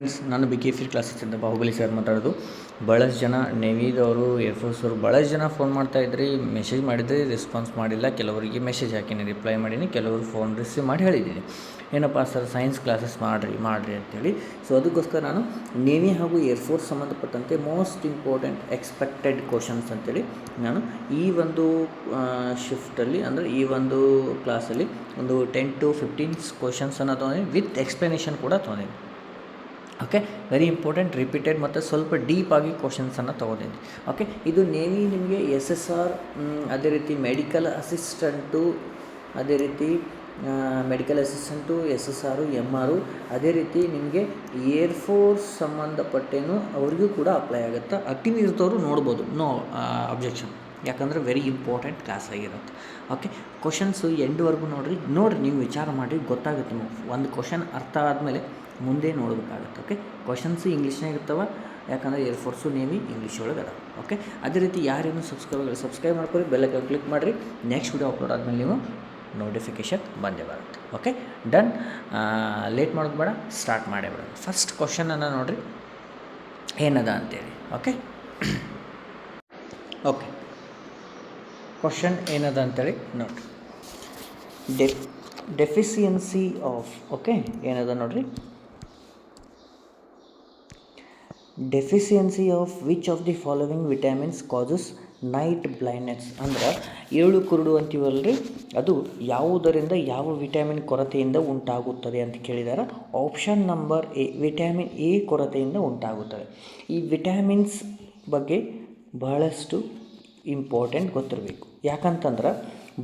Friends, ನಾನು B K ಫಿರ್ ಕ್ಲಾಸಸ್ಸಿಂದ Bahubali sir ಮಾತಾಡೋದು. ಭಾಳಷ್ಟು ಜನ ನೇವಿದವರು, ಏರ್ಫೋರ್ಸವರು ಭಾಳಷ್ಟು ಜನ ಫೋನ್ ಮಾಡ್ತಾಯಿದ್ರಿ, ಮೆಸೇಜ್ ಮಾಡಿದ್ರಿ, ರೆಸ್ಪಾನ್ಸ್ ಮಾಡಿಲ್ಲ. ಕೆಲವರಿಗೆ ಮೆಸೇಜ್ ಹಾಕೀನಿ, ರಿಪ್ಲೈ ಮಾಡೀನಿ, ಕೆಲವರು ಫೋನ್ ರಿಸೀವ್ ಮಾಡಿ ಹೇಳಿದ್ದೀನಿ, ಏನಪ್ಪ ಸರ್ ಸೈನ್ಸ್ ಕ್ಲಾಸಸ್ ಮಾಡಿರಿ ಅಂತೇಳಿ. ಸೊ ಅದಕ್ಕೋಸ್ಕರ ನಾನು ನೇವಿ ಹಾಗೂ ಏರ್ಫೋರ್ಸ್ ಸಂಬಂಧಪಟ್ಟಂತೆ ಮೋಸ್ಟ್ ಇಂಪಾರ್ಟೆಂಟ್ ಎಕ್ಸ್ಪೆಕ್ಟೆಡ್ ಕ್ವಶನ್ಸ್ ಅಂತೇಳಿ ನಾನು ಈ ಒಂದು ಶಿಫ್ಟಲ್ಲಿ, ಅಂದರೆ ಈ ಒಂದು ಕ್ಲಾಸಲ್ಲಿ ಒಂದು 10 to 15 ಕ್ವಶನ್ಸನ್ನು ತೊಗೊಂಡಿನಿ, ವಿತ್ ಎಕ್ಸ್ಪ್ಲನೇಷನ್ ಕೂಡ ತೊಗೊಂಡಿನಿ. ಓಕೆ, ವೆರಿ ಇಂಪಾರ್ಟೆಂಟ್, ರಿಪೀಟೆಡ್ ಮತ್ತು ಸ್ವಲ್ಪ ಡೀಪಾಗಿ ಕ್ವಶನ್ಸನ್ನು ತೊಗೊಂಡಿದ್ದೀನಿ. ಓಕೆ, ಇದು ನೇವಿ ನಿಮಗೆ SSR, ಅದೇ ರೀತಿ ಮೆಡಿಕಲ್ ಅಸಿಸ್ಟೆಂಟು, ಅದೇ ರೀತಿ SSR, MR, ಅದೇ ರೀತಿ ನಿಮಗೆ ಏರ್ಫೋರ್ಸ್ ಸಂಬಂಧಪಟ್ಟೇನು ಅವ್ರಿಗೂ ಕೂಡ ಅಪ್ಲೈ ಆಗುತ್ತೆ. ಅಗ್ನಿ ಇರ್ತವರು ನೋಡ್ಬೋದು, ನೋ ಅಬ್ಜೆಕ್ಷನ್, ಯಾಕಂದರೆ ವೆರಿ ಇಂಪಾರ್ಟೆಂಟ್ ಕ್ಲಾಸ್ ಆಗಿರುತ್ತೆ. ಓಕೆ, ಕ್ವಶನ್ಸು ಎಂಡ್ವರೆಗೂ ನೋಡಿರಿ, ನೀವು ವಿಚಾರ ಮಾಡಿ, ಗೊತ್ತಾಗುತ್ತೆ ನಿಮಗೆ. ಒಂದು ಕ್ವಶನ್ ಅರ್ಥ ಆದಮೇಲೆ ಮುಂದೆ ನೋಡಬೇಕಾಗತ್ತೆ. ಓಕೆ, ಕ್ವಶನ್ಸು ಇಂಗ್ಲೀಷ್ನಾಗ ಇರ್ತವೆ, ಯಾಕಂದರೆ ಏರ್ಫೋರ್ಸು ನೇವಿ ಇಂಗ್ಲೀಷ್ ಒಳಗೆ ಅದ. ಓಕೆ, ಅದೇ ರೀತಿ ಯಾರೇನು ಸಬ್ಸ್ಕ್ರೈಬ್ ಮಾಡ್ಕೊಳ್ಳಿ, ಬೆಲ್ಲೈಕನ್ ಕ್ಲಿಕ್ ಮಾಡಿರಿ. ನೆಕ್ಸ್ಟ್ ವಿಡಿಯೋ ಅಪ್ಲೋಡ್ ಆದಮೇಲೆ ನೀವು ನೋಟಿಫಿಕೇಷನ್ ಬಂದೇ ಬರುತ್ತೆ. Okay, done. ಲೇಟ್ ಮಾಡೋದು ಬೇಡ, ಸ್ಟಾರ್ಟ್ ಮಾಡೇ ಬೇಡ. ಫಸ್ಟ್ ಕ್ವಶನನ್ನು ನೋಡಿರಿ ಏನದ ಅಂತೇಳಿ. ಓಕೆ ಓಕೆ ಕ್ವಶನ್ ಏನದ ಅಂತೇಳಿ ನೋಡಿರಿ. ಡೆಫಿಸಿಯನ್ಸಿ ಆಫ್, ಓಕೆ ಏನದ ನೋಡಿರಿ, deficiency of which of the following vitamins causes night blindness. ಅಂದ್ರೆ ಏಳು ಕುರುಡು ಅಂತೀವಲ್ರಿ, ಅದು ಯಾವುದರಿಂದ, ಯಾವ ವಿಟಮಿನ್ ಕೊರತೆಯಿಂದ ಉಂಟಾಗುತ್ತದೆ ಅಂತ ಕೇಳಿದ್ದಾರೆ. Option number A, vitamin A ಕೊರತೆಯಿಂದ ಉಂಟಾಗುತ್ತದೆ. ಈ ವಿಟಮಿನ್ಸ್ ಬಗ್ಗೆ ಬಹಳಷ್ಟು ಇಂಪಾರ್ಟೆಂಟ್ ಗೊತ್ತಿರಬೇಕು, ಯಾಕಂತಂದ್ರೆ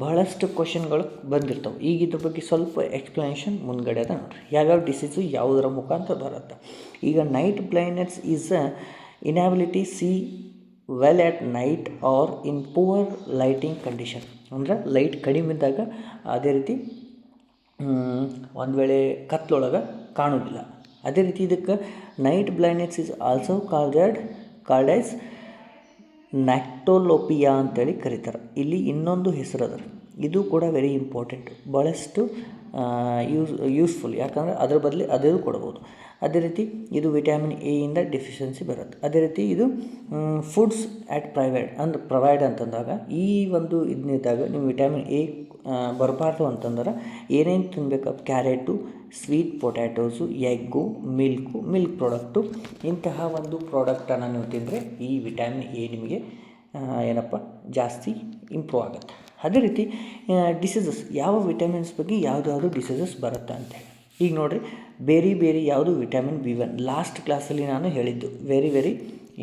ಬಹಳಷ್ಟು ಕ್ವಶನ್ಗಳು ಬಂದಿರ್ತವೆ. ಈಗ ಇದ್ರ ಬಗ್ಗೆ ಸ್ವಲ್ಪ ಎಕ್ಸ್ಪ್ಲನೇಷನ್ ಮುಂದ್ಗಡೆ ಅದ ನೋಡಿರಿ. ಯಾವ್ಯಾವ ಡಿಸೀಸು ಯಾವುದರ ಮುಖಾಂತರ ಬರುತ್ತೆ. ಈಗ night blindness is a inability see well at night or in poor lighting condition. ಅಂದ್ರೆ ಲೈಟ್ ಕಡಿಮೆ ಇದ್ದಾಗ, ಅದೇ ರೀತಿ ಒಂದು ವೇಳೆ ಕತ್ಲೊಳಗೆ ಕಾಣೋದಿಲ್ಲ. ಅದೇ ರೀತಿ ಇದಕ್ಕೆ night blindness is also called as nyctalopia ಅಂತೇಳಿ ಕರೀತಾರೆ. ಇಲ್ಲಿ ಇನ್ನೊಂದು ಹೆಸರು ಅದ, ಇದು ಕೂಡ ವೆರಿ ಇಂಪಾರ್ಟೆಂಟ್, ಭಾಳಷ್ಟು ಯೂಸ್ಫುಲ್, ಯಾಕಂದರೆ ಅದರ ಬದಲು ಅದೇ ಕೊಡ್ಬೋದು. ಅದೇ ರೀತಿ ಇದು ವಿಟಮಿನ್ ಎ ಇಂದ ಡೆಫಿಷಿಯನ್ಸಿ ಬರುತ್ತೆ. ಅದೇ ರೀತಿ ಇದು ಫುಡ್ಸ್ ಆ್ಯಟ್ ಪ್ರೊವೈಡ್ ಅಂತಂದಾಗ, ಈ ಒಂದು ಇದನ್ನಿದ್ದಾಗ ನೀವು ವಿಟಮಿನ್ ಎ ಬರಬಾರ್ದು ಅಂತಂದ್ರೆ ಏನೇನು ತಿನ್ನಬೇಕು, carrot, sweet potatoes, egg, milk product, ಇಂತಹ ಒಂದು ಪ್ರಾಡಕ್ಟನ್ನು ನೀವು ತಿಂದರೆ ಈ ವಿಟಮಿನ್ ಎ ನಿಮಗೆ ಏನಪ್ಪ ಜಾಸ್ತಿ ಇಂಪ್ರೂವ್ ಆಗುತ್ತೆ. ಅದೇ ರೀತಿ ಡಿಸೀಸಸ್, ಯಾವ ವಿಟಮಿನ್ಸ್ ಬಗ್ಗೆ ಯಾವ್ದಾವುದು ಡಿಸೀಸಸ್ ಬರುತ್ತೆ ಅಂತೇಳಿ. ಈಗ ನೋಡಿರಿ, ಬೇರೆ ಯಾವುದು ವಿಟಮಿನ್ B1 ಲಾಸ್ಟ್ ಕ್ಲಾಸಲ್ಲಿ ನಾನು ಹೇಳಿದ್ದು, ವೆರಿ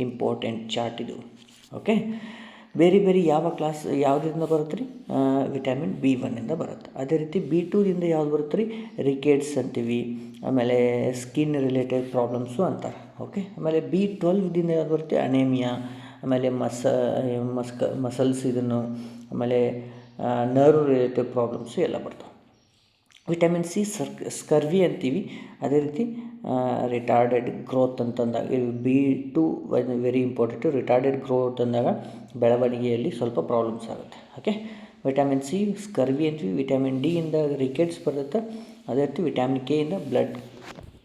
ಇಂಪಾರ್ಟೆಂಟ್ ಚಾರ್ಟ್ ಇದು. ಓಕೆ, ಬೇರೆ ಯಾವುದರಿಂದ ಬರುತ್ತೆ ರೀ, ವಿಟಮಿನ್ B1 ಇಂದ ಬರುತ್ತೆ. ಅದೇ ರೀತಿ B2 ದಿಂದ ಯಾವ್ದು ಬರುತ್ತೆ ರೀ, ರಿಕೆಟ್ಸ್ ಅಂತೀವಿ, ಆಮೇಲೆ ಸ್ಕಿನ್ ರಿಲೇಟೆಡ್ ಪ್ರಾಬ್ಲಮ್ಸು ಅಂತಾರೆ. ಓಕೆ, ಆಮೇಲೆ B12 ದಿಂದ ಯಾವ್ದು ಬರುತ್ತೆ, ಅನೇಮಿಯಾ, ಆಮೇಲೆ ಮಸಲ್ಸ್ ಇದನ್ನು, ಆಮೇಲೆ ನರ್ವ್ ರಿಲೇಟೆಡ್ ಪ್ರಾಬ್ಲಮ್ಸು ಎಲ್ಲ ಬರ್ತಾವೆ. ವಿಟಮಿನ್ ಸಿ ಸ್ಕರ್ವಿ ಅಂತೀವಿ. ಅದೇ ರೀತಿ ರಿಟಾರ್ಡೆಡ್ ಗ್ರೋತ್ ಅಂತಂದಾಗ, B2 very important. Retarded growth ಅಂದಾಗ ಬೆಳವಣಿಗೆಯಲ್ಲಿ ಸ್ವಲ್ಪ ಪ್ರಾಬ್ಲಮ್ಸ್ ಆಗುತ್ತೆ. ಓಕೆ, ವಿಟಮಿನ್ ಸಿ ಸ್ಕರ್ವಿ ಅಂತೀವಿ. ವಿಟಮಿನ್ ಡಿ ಇಂದ ರಿಕೆಟ್ಸ್ ಬರುತ್ತೆ. ಅದೇ ರೀತಿ ವಿಟಮಿನ್ ಕೆ ಇಂದ ಬ್ಲಡ್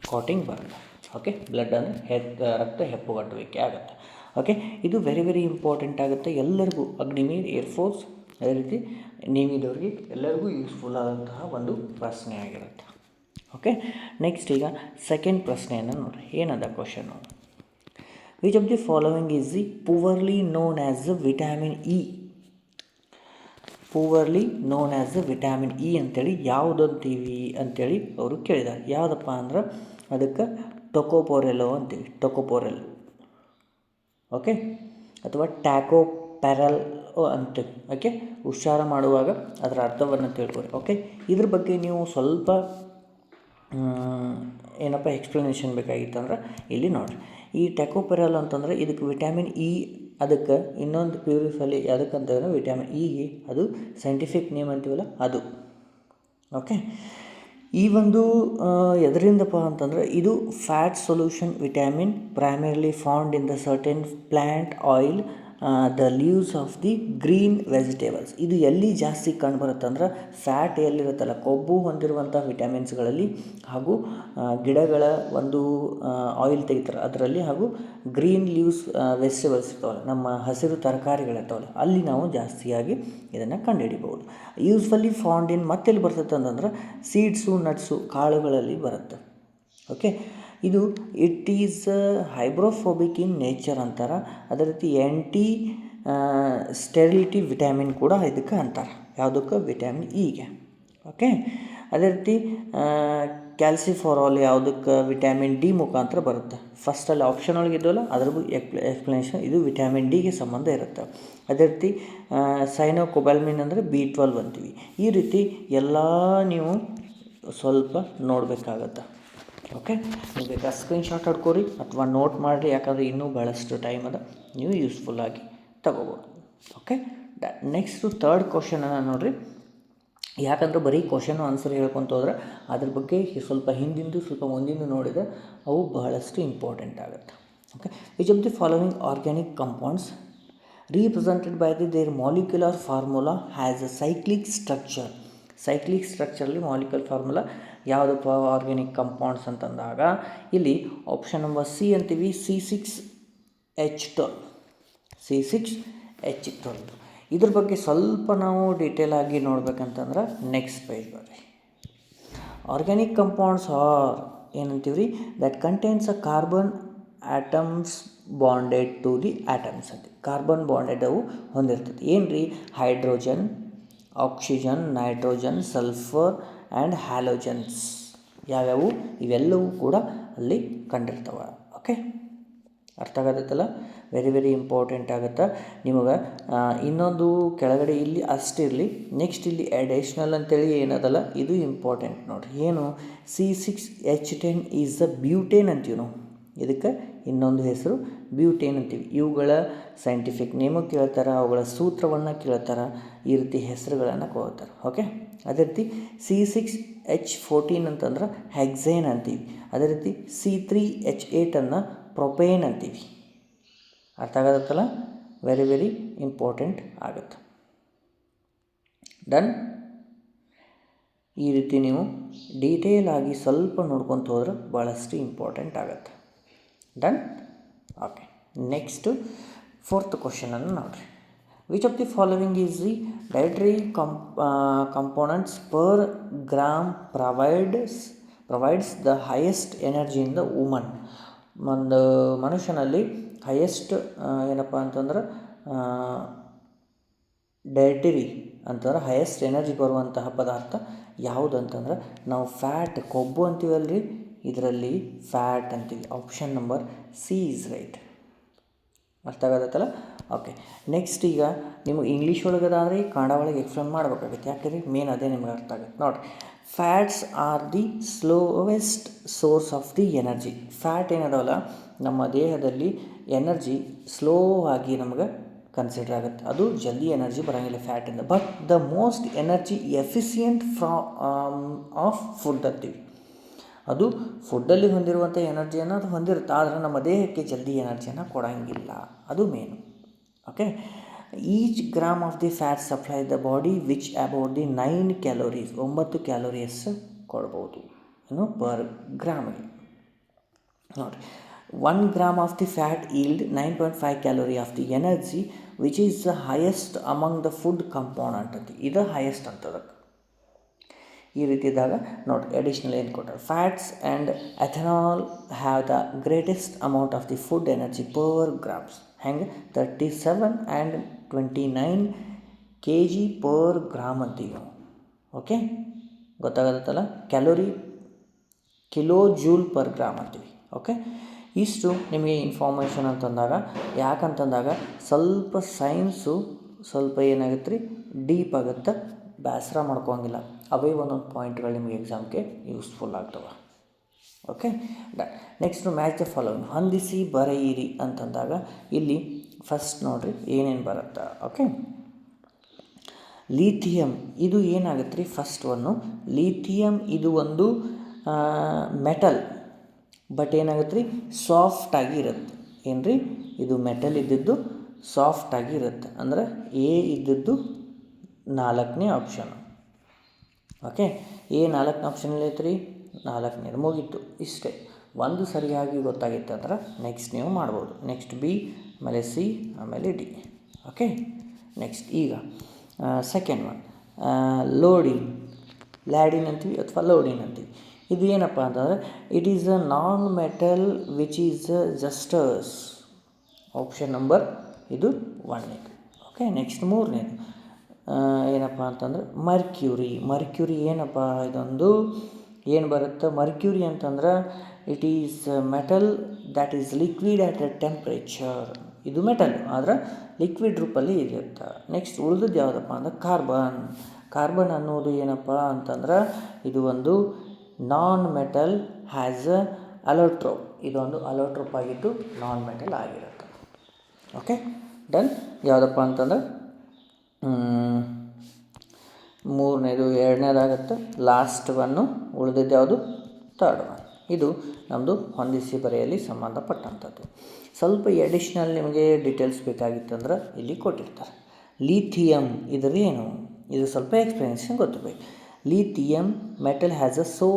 ಕ್ಲಾಟಿಂಗ್ ಬರುತ್ತೆ. ಓಕೆ, ಬ್ಲಡ್ ಅಂದರೆ ರಕ್ತ ಹೆಪ್ಪುಗಟ್ಟುವಿಕೆ ಆಗುತ್ತೆ. ಓಕೆ, ಇದು ವೆರಿ ಇಂಪಾರ್ಟೆಂಟ್ ಆಗುತ್ತೆ ಎಲ್ಲರಿಗೂ, ಅಗ್ನಿವೀರ್, ಏರ್ಫೋರ್ಸ್, ಅದೇ ರೀತಿ ನೇವಿದವ್ರಿಗೆ ಎಲ್ಲರಿಗೂ ಯೂಸ್ಫುಲ್ ಆದಂತಹ ಒಂದು ಪ್ರಶ್ನೆ ಆಗಿರುತ್ತೆ. ಓಕೆ, ನೆಕ್ಸ್ಟ್ ಈಗ ಸೆಕೆಂಡ್ ಪ್ರಶ್ನೆಯನ್ನು ನೋಡಿರಿ, ಏನದ question. Which of the following is the poorly known as vitamin E. Poorly known as vitamin E ಅಂತೇಳಿ ಯಾವುದಂತೀವಿ ಅಂತೇಳಿ ಅವರು ಕೇಳಿದ್ದಾರೆ. ಯಾವುದಪ್ಪ ಅಂದ್ರೆ ಅದಕ್ಕೆ ಟೊಕೊಪೊರೆಲೋ ಅಂತೀವಿ, ಟೊಕೊಪೊರೆಲ್. ಓಕೆ, ಅಥವಾ ಟ್ಯಾಕೋಪೆರಲ್ ಅಂತೀವಿ. ಓಕೆ, ಉಚ್ಚಾರ ಮಾಡುವಾಗ ಅದರ ಅರ್ಥವನ್ನು ತಿಳ್ಕೊರಿ. ಓಕೆ, ಇದ್ರ ಬಗ್ಗೆ ನೀವು ಸ್ವಲ್ಪ ಏನಪ್ಪ ಎಕ್ಸ್ಪ್ಲನೇಷನ್ ಬೇಕಾಗಿತ್ತಂದ್ರೆ ಇಲ್ಲಿ ನೋಡಿರಿ. ಈ ಟ್ಯಾಕೋಪೆರಲ್ ಅಂತಂದರೆ ಇದಕ್ಕೆ ವಿಟಮಿನ್ ಇ, ಅದಕ್ಕೆ ಇನ್ನೊಂದು ಪ್ಯೂರಿಫೈಲಿ ಯಾವುದಕ್ಕಂತಂದ್ರೆ ವಿಟಮಿನ್ ಇಗೆ ಅದು ಸೈಂಟಿಫಿಕ್ ನೇಮ್ ಅಂತೀವಲ್ಲ ಅದು. ಓಕೆ, ಈ ಒಂದು ಎದರಿಂದಪ್ಪ ಅಂತಂದರೆ ಇದು fat solution vitamin primarily found in the certain plant oil the leaves of the green vegetables. ಇದು ಎಲ್ಲಿ ಜಾಸ್ತಿ ಕಂಡುಬರುತ್ತೆ ಅಂದ್ರೆ ಫ್ಯಾಟ್ ಎಲ್ಲಿರುತ್ತಲ್ಲ, ಕೊಬ್ಬು ಹೊಂದಿರುವಂಥ ವಿಟಮಿನ್ಸ್ಗಳಲ್ಲಿ, ಹಾಗೂ ಗಿಡಗಳ ಒಂದು ಆಯಿಲ್ ತೆಗಿತಾರೆ ಅದರಲ್ಲಿ, ಹಾಗೂ ಗ್ರೀನ್ ಲೀವ್ಸ್ ವೆಜಿಟೇಬಲ್ಸ್ ಇರ್ತಾವಲ್ಲ, ನಮ್ಮ ಹಸಿರು ತರಕಾರಿಗಳಿರ್ತಾವಲ್ಲ, ಅಲ್ಲಿ ನಾವು ಜಾಸ್ತಿಯಾಗಿ ಇದನ್ನು ಕಂಡುಹಿಡಿಬೋದು. ಯೂಸ್ವಲಿ ಫೌಂಡ್ ಇನ್ ಮತ್ತೆಲ್ಲಿ ಬರ್ತದೆ ಅಂತಂದ್ರೆ ಸೀಡ್ಸು, ನಟ್ಸು, ಕಾಳುಗಳಲ್ಲಿ ಬರುತ್ತೆ. ಓಕೆ, ಇದು ಇಟ್ ಈಸ್ ಹೈಬ್ರೋಫೋಬಿಕ್ ಇನ್ ನೇಚರ್ ಅಂತಾರೆ. ಅದೇ ರೀತಿ ಸ್ಟೆರಿಲಿಟಿ ವಿಟಮಿನ್ ಕೂಡ ಇದಕ್ಕೆ ಅಂತಾರೆ. ಯಾವುದಕ್ಕೆ? ವಿಟಮಿನ್ ಇಗೆ. ಓಕೆ, ಅದೇ ರೀತಿ ಕ್ಯಾಲ್ಸಿಫಾರಾಲ್ ಯಾವುದಕ್ಕೆ? ವಿಟಮಿನ್ ಡಿ ಮುಖಾಂತರ ಬರುತ್ತೆ. ಫಸ್ಟಲ್ಲಿ ಆಪ್ಷನ್ ಒಳಗೆ ಇದ್ದವಲ್ಲ ಅದ್ರ ಎಕ್ಸ್ಪ್ಲನೇಷನ್, ಇದು ವಿಟಮಿನ್ ಡಿಗೆ ಸಂಬಂಧ ಇರುತ್ತೆ. ಅದೇ ರೀತಿ ಸೈನೋಕೊಬಾಲ್ಮಿನ್ ಅಂದರೆ B12 ಅಂತೀವಿ. ಈ ರೀತಿ ಎಲ್ಲ ನೀವು ಸ್ವಲ್ಪ ನೋಡಬೇಕಾಗತ್ತೆ. ಓಕೆ, ನೀವು ಬೇಕಾದ್ರೆ ಸ್ಕ್ರೀನ್ಶಾಟ್ ಹಾಡ್ಕೋರಿ ಅಥವಾ ನೋಟ್ ಮಾಡಿರಿ, ಯಾಕಂದರೆ ಇನ್ನೂ ಭಾಳಷ್ಟು ಟೈಮ್ ಅದ, ನೀವು ಯೂಸ್ಫುಲ್ಲಾಗಿ ತಗೋಬೋದು. ಓಕೆ, ನೆಕ್ಸ್ಟು ಥರ್ಡ್ ಕ್ವಶನನ್ನು ನೋಡಿರಿ. ಯಾಕಂದ್ರೆ ಬರೀ ಕ್ವಶನ್ ಆನ್ಸರ್ ಹೇಳ್ಕೊತ ಹೋದ್ರೆ ಅದ್ರ ಬಗ್ಗೆ ಸ್ವಲ್ಪ ಹಿಂದಿಂದು ಸ್ವಲ್ಪ ಮುಂದಿಂದು ನೋಡಿದರೆ ಅವು ಬಹಳಷ್ಟು ಇಂಪಾರ್ಟೆಂಟ್ ಆಗುತ್ತೆ. Okay, which of the following organic compounds represented by their molecular formula has a cyclic structure. Cyclic ಸ್ಟ್ರಕ್ಚರಲ್ಲಿ ಮಾಲಿಕ್ಯುಲರ್ ಫಾರ್ಮುಲಾ ಯಾವುದಪ್ಪ ಆರ್ಗ್ಯಾನಿಕ್ ಕಂಪೌಂಡ್ಸ್ ಅಂತಂದಾಗ ಇಲ್ಲಿ ಆಪ್ಷನ್ ನಂಬರ್ ಸಿ ಅಂತೀವಿ, C6H12. ಇದ್ರ ಬಗ್ಗೆ ಸ್ವಲ್ಪ ನಾವು ಡೀಟೇಲ್ ಆಗಿ ನೋಡ್ಬೇಕಂತಂದ್ರೆ ನೆಕ್ಸ್ಟ್ ಪೇಜ್ ಬರ್ರಿ. ಆರ್ಗ್ಯಾನಿಕ್ ಕಂಪೌಂಡ್ಸ್ ಆರ್ ಏನಂತೀವಿ ರೀ, that contains a carbon atoms bonded to the atoms ಅಂತ. ಕಾರ್ಬನ್ ಬಾಂಡೆಡ್ ಅವು ಹೊಂದಿರ್ತದೆ. ಏನು ರೀ? Hydrogen, oxygen, nitrogen, sulphur and halogens ಯಾವ್ಯಾವು ಇವೆಲ್ಲವೂ ಕೂಡ ಅಲ್ಲಿ ಕಂಡಿರ್ತವೆ. ಓಕೆ, ಅರ್ಥ ಆಗತ್ತಲ್ಲ? ವೆರಿ ವೆರಿ ಇಂಪಾರ್ಟೆಂಟ್ ಆಗುತ್ತೆ ನಿಮಗೆ. ಇನ್ನೊಂದು ಕೆಳಗಡೆ ಇಲ್ಲಿ ಅಷ್ಟಿರಲಿ, ನೆಕ್ಸ್ಟ್ ಇಲ್ಲಿ ಅಡಿಷ್ನಲ್ ಅಂತೇಳಿ ಏನದಲ್ಲ, ಇದು ಇಂಪಾರ್ಟೆಂಟ್ ನೋಡಿರಿ. ಏನು? C6H10 ಈಸ್ ದ ಬ್ಯೂಟೇನ್ ಅಂತೀವಿ ನಾವು. ಇದಕ್ಕೆ ಇನ್ನೊಂದು ಹೆಸರು ಬ್ಯೂಟೇನ್ ಅಂತೀವಿ. ಇವುಗಳ ಸೈಂಟಿಫಿಕ್ ನೇಮು ಕೇಳ್ತಾರೆ, ಅವುಗಳ ಸೂತ್ರವನ್ನು ಕೇಳ್ತಾರೆ, ಈ ರೀತಿ ಹೆಸರುಗಳನ್ನು ಕೊಡ್ತಾರೆ. ಓಕೆ, ಅದೇ ರೀತಿ C6H14 ಅಂತಂದ್ರೆ ಹೆಕ್ಸೇನ್ ಅಂತೀವಿ. ಅದೇ ರೀತಿ C3H8 ಅನ್ನು ಪ್ರೊಪೇನ್ ಅಂತೀವಿ. ಅರ್ಥ ಆಗತ್ತಲ್ಲ? ವೆರಿ ವೆರಿ ಇಂಪಾರ್ಟೆಂಟ್ ಆಗುತ್ತೆ. ಡನ್. ಈ ರೀತಿ ನೀವು ಡೀಟೇಲ್ ಆಗಿ ಸ್ವಲ್ಪ ನೋಡ್ಕೊತ ಹೋದ್ರೆ ಭಾಳಷ್ಟು ಇಂಪಾರ್ಟೆಂಟ್ ಆಗುತ್ತೆ. ಡನ್. ಓಕೆ, ನೆಕ್ಸ್ಟು ಫೋರ್ತ್ ಕ್ವಶನನ್ನು ನೋಡಿರಿ. Which of the following is the dietary components per gram provides the highest energy in the woman. ಒಂದು ಮನುಷ್ಯನಲ್ಲಿ ಹೈಯೆಸ್ಟ್ ಏನಪ್ಪ ಅಂತಂದ್ರೆ ಡೈಟರಿ ಅಂತಂದ್ರೆ ಹೈಯೆಸ್ಟ್ ಎನರ್ಜಿ ಬರುವಂತಹ ಪದಾರ್ಥ ಯಾವುದು ಅಂತಂದ್ರೆ ನಾವು ಫ್ಯಾಟ್, ಕೊಬ್ಬು ಅಂತೀವಲ್ರಿ, ಇದರಲ್ಲಿ ಫ್ಯಾಟ್ ಅಂತೀವಿ. Option number C is right. ಅರ್ಥ ಆಗತ್ತಲ್ಲ? ಓಕೆ, ನೆಕ್ಸ್ಟ್ ಈಗ ನಿಮಗೆ ಇಂಗ್ಲೀಷ್ ಒಳಗದಾದರೆ ಕನ್ನಡ ಒಳಗೆ ಎಕ್ಸ್ಪ್ಲೇನ್ ಮಾಡಬೇಕಾಗುತ್ತೆ. ಯಾಕಂದರೆ ಮೇನ್ ಅದೇ ನಿಮ್ಗೆ ಅರ್ಥ ಆಗುತ್ತೆ. ನೋಡಿರಿ, fats are the slowest source of the energy. Fat ಏನದವಲ್ಲ ನಮ್ಮ ದೇಹದಲ್ಲಿ ಎನರ್ಜಿ ಸ್ಲೋ ಆಗಿ ನಮಗೆ ಕನ್ಸಿಡರ್ ಆಗುತ್ತೆ. ಅದು ಜಲ್ದಿ ಎನರ್ಜಿ ಬರೋಂಗಿಲ್ಲ ಫ್ಯಾಟಿಂದ. But the most energy efficient of food ಅಂತೀವಿ. ಅದು ಫುಡ್ಡಲ್ಲಿ ಹೊಂದಿರುವಂಥ ಎನರ್ಜಿಯನ್ನು ಅದು ಹೊಂದಿರುತ್ತೆ, ಆದರೆ ನಮ್ಮ ದೇಹಕ್ಕೆ ಜಲ್ದಿ ಎನರ್ಜಿಯನ್ನು ಕೊಡೋಂಗಿಲ್ಲ. ಅದು main. Okay, each gram of the fat supply the body which about the 9 calories. 9 calories ಕೊಡ್ಬೋದು ಏನು ಪರ್ ಗ್ರಾಮಿಗೆ. ನೋಡಿ, 1 gram of the fat yield 9.5 calorie of the energy which is the highest among the food component ಅಂತ. ಇದು highest ಅಂತದಕ್ಕೆ. ಈ ರೀತಿ ಇದ್ದಾಗ ನೋಡಿ ಅಡಿಷ್ನಲ್ ಏನು ಕೊಟ್ಟಾರೆ. Fats and ethanol have the greatest amount of the food energy per grams. ಹೆಂಗೆ? 37 and 29 kg per gram ಅಂತೀವಿ ನಾವು. ಓಕೆ, ಗೊತ್ತಾಗತ್ತಲ್ಲ? Calorie kilojoule per gram ಅಂತೀವಿ. ಓಕೆ, ಇಷ್ಟು ನಿಮಗೆ ಇನ್ಫಾರ್ಮೇಷನ್ ಅಂತಂದಾಗ, ಯಾಕಂತಂದಾಗ ಸ್ವಲ್ಪ ಸೈನ್ಸು ಸ್ವಲ್ಪ ಏನಾಗುತ್ತೆ ರೀ, ಡೀಪ್ ಆಗುತ್ತೆ, ಬೇಸರ ಮಾಡ್ಕೋಂಗಿಲ್ಲ. ಅವೇ ಒಂದೊಂದು ಪಾಯಿಂಟ್ಗಳು ನಿಮಗೆ ಎಕ್ಸಾಮ್ಗೆ ಯೂಸ್ಫುಲ್ ಆಗ್ತವೆ. Okay, next match the following. ಹೊಂದಿಸಿ ಬರೆಯಿರಿ ಅಂತಂದಾಗ ಇಲ್ಲಿ ಫಸ್ಟ್ ನೋಡಿರಿ ಏನೇನು ಬರುತ್ತೆ. ಓಕೆ, ಲಿಥಿಯಂ ಇದು ಏನಾಗುತ್ತೆ ರೀ, ಫಸ್ಟ್ ಒನ್ನು ಲಿಥಿಯಂ ಇದು ಒಂದು ಮೆಟಲ್, ಬಟ್ ಏನಾಗುತ್ತೆ ರೀ ಸಾಫ್ಟಾಗಿ ಇರುತ್ತೆ. ಏನು ರೀ, ಇದು ಮೆಟಲ್ ಇದ್ದಿದ್ದು ಸಾಫ್ಟಾಗಿ ಇರುತ್ತೆ. ಅಂದರೆ ಎ ಇದ್ದದ್ದು 4ನೇ ಆಪ್ಷನು. ಓಕೆ, ಎ 4ನೇ ಆಪ್ಷನಲ್ಲಿ ಐತೆ ರೀ, 4ನೇದು ಮುಗೀತು. ಇಷ್ಟೇ. ಒಂದು ಸರಿಯಾಗಿ ಗೊತ್ತಾಗಿತ್ತು ಅಂದ್ರೆ ನೆಕ್ಸ್ಟ್ ನೀವು ಮಾಡ್ಬೋದು. ನೆಕ್ಸ್ಟ್ ಬಿ, ಆಮೇಲೆ ಸಿ, ಆಮೇಲೆ ಡಿ. ಓಕೆ, ನೆಕ್ಸ್ಟ್ ಈಗ ಸೆಕೆಂಡ್ ಒನ್, ಲೋಡಿನ್. ಲ್ಯಾಡಿನ್ ಅಂತೀವಿ ಅಥವಾ ಲೋಡಿನ್ ಅಂತೀವಿ. ಇದು ಏನಪ್ಪ ಅಂತಂದರೆ it is a non metal which is lustrous. Option number ಇದು 1ನೇದು. ಓಕೆ, ನೆಕ್ಸ್ಟ್ 3ನೇದು ಏನಪ್ಪ ಅಂತಂದ್ರೆ ಮರ್ಕ್ಯೂರಿ ಏನಪ್ಪ ಇದೊಂದು ಏನು ಬರುತ್ತೆ? ಮರ್ಕ್ಯೂರಿ ಅಂತಂದ್ರೆ it is metal that is liquid at a temperature. ಇದು ಮೆಟಲ್ ಆದರೆ ಲಿಕ್ವಿಡ್ ರೂಪಲ್ಲಿ ಇರುತ್ತೆ. ನೆಕ್ಸ್ಟ್ ಉಳಿದದ್ದು ಯಾವುದಪ್ಪ ಅಂದ್ರೆ ಕಾರ್ಬನ್ ಅನ್ನೋದು ಏನಪ್ಪ ಅಂತಂದ್ರೆ ಇದು ಒಂದು ನಾನ್ ಮೆಟಲ್ ಹ್ಯಾಸ್ ಅ ಅಲೋಟ್ರೋಪ್. ಇದೊಂದು ಅಲೋಟ್ರೋಪ್ ಆಗಿದ್ದು ನಾನ್ ಮೆಟಲ್ ಆಗಿರುತ್ತೆ. Okay, done. ಯಾವುದಪ್ಪ ಅಂತಂದ್ರೆ 3ನೇದು 2ನೇದಾಗುತ್ತೆ. ಲಾಸ್ಟ್ ಒನ್ನು ಉಳಿದಿದ್ದು ಯಾವುದು? 3rd one. ಇದು ನಮ್ಮದು ಹೊಂದಿಸಿ ಬರೆಯಲಿ ಸಂಬಂಧಪಟ್ಟಂಥದ್ದು. ಸ್ವಲ್ಪ ಎಡಿಷ್ನಲ್ ನಿಮಗೆ ಡೀಟೇಲ್ಸ್ ಬೇಕಾಗಿತ್ತಂದ್ರೆ ಇಲ್ಲಿ ಕೊಟ್ಟಿರ್ತಾರೆ. ಲಿಥಿಯಮ್ ಇದ್ರ ಏನು? ಇದು ಸ್ವಲ್ಪ ಎಕ್ಸ್ಪ್ಲನೇಷನ್ ಗೊತ್ತಿರಬೇಕು. Lithium metal has a so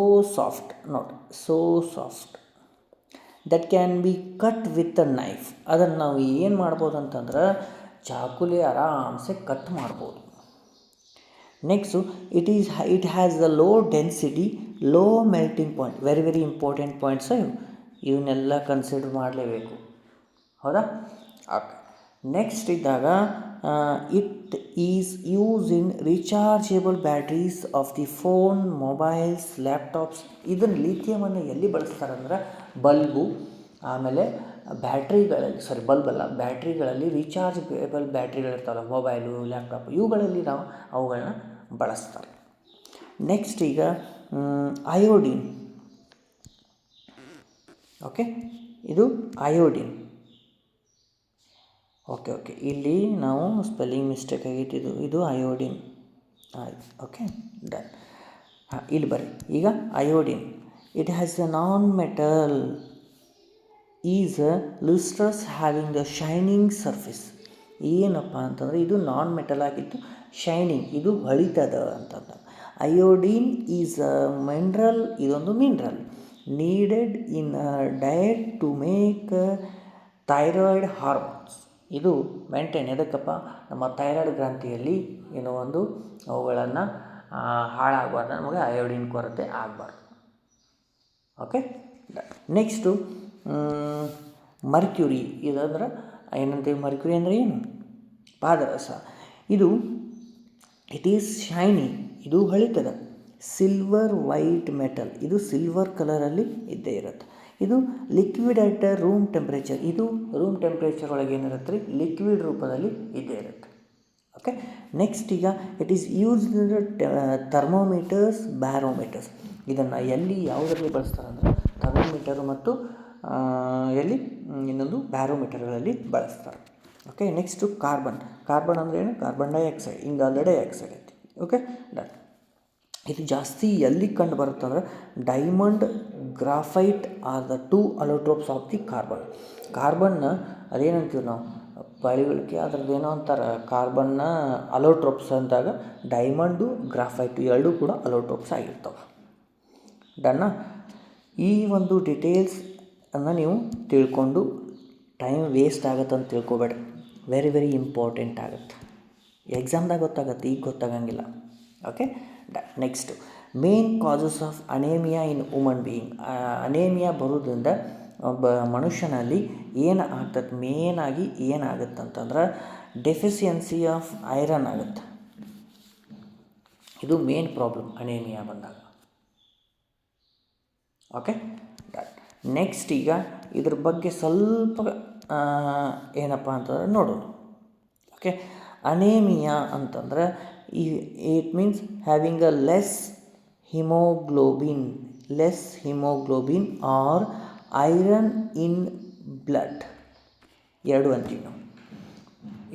soft that can be cut with a knife. ಅದನ್ನು ನಾವು ಏನು ಮಾಡ್ಬೋದು ಅಂತಂದ್ರೆ ಚಾಕುಲಿ ಆರಾಮ್ಸೆ ಕಟ್ ಮಾಡ್ಬೋದು. Next it has the low density, low melting point. Very important points ಇವನ್ನೆಲ್ಲ ಕನ್ಸಿಡರ್ ಮಾಡಲೇಬೇಕು. ಹೌದಾ? ಓಕೆ, ನೆಕ್ಸ್ಟ್ ಇದ್ದಾಗ it is use in rechargeable batteries of the phone, mobiles, laptops. ಇದನ್ನು ಲಿಥಿಯಮನ್ನು ಎಲ್ಲಿ ಬಳಸ್ತಾರಂದ್ರೆ ಬಲ್ಬು, ಆಮೇಲೆ ಬ್ಯಾಟ್ರಿಗಳಲ್ಲಿ ರೀಚಾರ್ಜೇಬಲ್ ಬ್ಯಾಟ್ರಿಗಳಿರ್ತಾವಲ್ಲ, ಮೊಬೈಲು, ಲ್ಯಾಪ್ಟಾಪ್, ಇವುಗಳಲ್ಲಿ ನಾವು ಅವುಗಳನ್ನ ಬಳಸ್ತಾರೆ. ನೆಕ್ಸ್ಟ್ ಈಗ ಅಯೋಡಿನ್. ಓಕೆ, ಇದು ಅಯೋಡಿನ್. ಓಕೆ, ಇಲ್ಲಿ ನಾವು ಸ್ಪೆಲ್ಲಿಂಗ್ ಮಿಸ್ಟೇಕ್ ಆಗೈತಿ. ಇದು ಅಯೋಡಿನ್. Okay, done. ಇಲ್ಲಿ ಬರ್ರಿ. ಈಗ iodine it has a non metal is lustrous having a shining surface. ಏನಪ್ಪ ಅಂತಂದರೆ ಇದು ನಾನ್ ಮೆಟಲ್ ಆಗಿತ್ತು, ಶೈನಿಂಗ್, ಇದು ಹೊಳಿತದ ಅಂತಂದ್ರೆ. Iodine is a mineral. ಇದೊಂದು mineral needed in diet to make thyroid hormones. ಇದು ಮೇಂಟೈನ್ ಎದಕ್ಕಪ್ಪ? ನಮ್ಮ ಥೈರಾಯ್ಡ್ ಗ್ರಂಥಿಯಲ್ಲಿ ಏನೋ ಒಂದು ಅವುಗಳನ್ನು ಹಾಳಾಗಬಾರ್ದು, ನಮಗೆ ಅಯೋಡಿನ್ ಕೊರತೆ ಆಗಬಾರ್ದು. Okay, next mercury. ಇದಂದ್ರೆ ಏನಂತೀವಿ? ಮರ್ಕ್ಯೂರಿ ಅಂದರೆ ಏನು? ಪಾದರಸ. ಇದು ಇಟ್ ಈಸ್ ಶೈನಿ, ಇದು ಹೊಳಿತದ. ಸಿಲ್ವರ್ ವೈಟ್ ಮೆಟಲ್, ಇದು ಸಿಲ್ವರ್ ಕಲರಲ್ಲಿ ಇದ್ದೇ ಇರುತ್ತೆ. ಇದು ಲಿಕ್ವಿಡ್ ಅಟ್ ರೂಮ್ ಟೆಂಪ್ರೇಚರ್. ಇದು ರೂಮ್ ಟೆಂಪ್ರೇಚರ್ ಒಳಗೆ ಏನಿರುತ್ತೆ ರೀ? ಲಿಕ್ವಿಡ್ ರೂಪದಲ್ಲಿ ಇದ್ದೇ ಇರುತ್ತೆ. ಓಕೆ, ನೆಕ್ಸ್ಟ್ ಈಗ ಇಟ್ ಈಸ್ ಯೂಸ್ಡ್ ಥರ್ಮೋಮೀಟರ್ಸ್, ಬ್ಯಾರೋಮೀಟರ್ಸ್. ಇದನ್ನು ಎಲ್ಲಿ ಯಾವುದರಲ್ಲಿ ಬಳಸ್ತಾರೆ ಅಂದರೆ ಥರ್ಮೋಮೀಟರು ಮತ್ತು ಇನ್ನೊಂದು ಬ್ಯಾರೋಮೀಟರ್ಗಳಲ್ಲಿ ಬಳಸ್ತಾರೆ. ಓಕೆ, ನೆಕ್ಸ್ಟು ಕಾರ್ಬನ್ ಅಂದರೆ ಏನು? Carbon dioxide. ಹಿಂಗಲ್ಲದೆ ಡೈಆಕ್ಸೈಡ್ ಐತಿ. Okay, done. ಇದು ಜಾಸ್ತಿ ಎಲ್ಲಿ ಕಂಡು ಬರುತ್ತೆ ಅಂದರೆ diamond, graphite are the 2 allotropes of the ಕಾರ್ಬನ್ನ ಅದೇನಂತೀವಿ ನಾವು ಪಳಿಗಳಿಗೆ, ಅದ್ರದ್ದು ಏನೋ ಅಂತಾರೆ, ಕಾರ್ಬನ್ನ ಅಲೋಟ್ರೋಪ್ಸ್ ಅಂದಾಗ ಡೈಮಂಡು, ಗ್ರಾಫೈಟು ಎರಡೂ ಕೂಡ ಅಲೋಟ್ರೋಪ್ಸ್ ಆಗಿರ್ತವೆ. ಡನ್ನ. ಈ ಒಂದು ಡೀಟೇಲ್ಸ್ ಅನ್ನು ನೀವು ತಿಳ್ಕೊಂಡು ಟೈಮ್ ವೇಸ್ಟ್ ಆಗುತ್ತೆ ಅಂತ ತಿಳ್ಕೊಬೇಡ್ರಿ. ವೆರಿ ಇಂಪಾರ್ಟೆಂಟ್ ಆಗುತ್ತೆ. ಎಕ್ಸಾಮ್ದಾಗ ಗೊತ್ತಾಗುತ್ತೆ, ಈಗ ಗೊತ್ತಾಗಂಗಿಲ್ಲ. Okay, next main causes of anaemia in woman being. Anaemia ಬರೋದ್ರಿಂದ ಒಬ್ಬ ಮನುಷ್ಯನಲ್ಲಿ ಏನು ಆಗ್ತದೆ? ಮೇನಾಗಿ ಏನಾಗುತ್ತೆ ಅಂತಂದ್ರೆ ಡೆಫಿಷಿಯನ್ಸಿ ಆಫ್ ಐರನ್ ಆಗುತ್ತೆ. ಇದು ಮೇನ್ ಪ್ರಾಬ್ಲಮ್ ಅನೇಮಿಯಾ ಬಂದಾಗ. ಓಕೆ, ನೆಕ್ಸ್ಟ್ ಈಗ ಇದ್ರ ಬಗ್ಗೆ ಸ್ವಲ್ಪ ಏನಪ್ಪ ಅಂತಂದ್ರೆ ನೋಡೋಣ. ಓಕೆ, ಅನೇಮಿಯಾ ಅಂತಂದ್ರೆ it means having a less haemoglobin or iron in blood. ಎರಡು ಅಂತೀವಿ ನಾವು.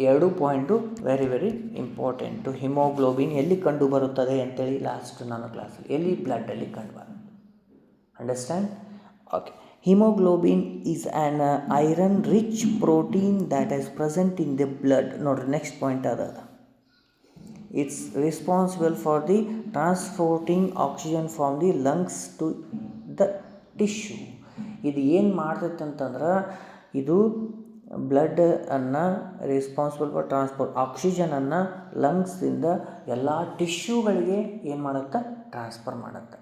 2 ಪಾಯಿಂಟು ವೆರಿ ಇಂಪಾರ್ಟೆಂಟು. ಹಿಮೋಗ್ಲೋಬಿನ್ ಎಲ್ಲಿ ಕಂಡು ಬರುತ್ತದೆ ಅಂತೇಳಿ ಲಾಸ್ಟ್ ನನ್ನ ಕ್ಲಾಸಲ್ಲಿ ಎಲ್ಲಿ? ಬ್ಲಡ್ಡಲ್ಲಿ ಕಂಡು ಬರುತ್ತೆ. Understand? Okay, haemoglobin is an iron rich protein that is present in the blood. ನೋಡಿರಿ ನೆಕ್ಸ್ಟ್ ಪಾಯಿಂಟ್ ಅದ. It's responsible for the transporting oxygen from the lungs to the tissue. ಇದು ಏನು ಮಾಡ್ತೈತೆ ಅಂತಂದ್ರೆ ಇದು ಬ್ಲಡ್ಡನ್ನು ರೆಸ್ಪಾನ್ಸಿಬಲ್ ಫಾರ್ ಟ್ರಾನ್ಸ್ಪೋರ್ಟ್ ಆಕ್ಸಿಜನನ್ನು ಲಂಗ್ಸಿಂದ ಎಲ್ಲ ಟಿಶ್ಯೂಗಳಿಗೆ ಏನು ಮಾಡುತ್ತೆ, ಟ್ರಾನ್ಸ್ಫರ್ ಮಾಡುತ್ತೆ.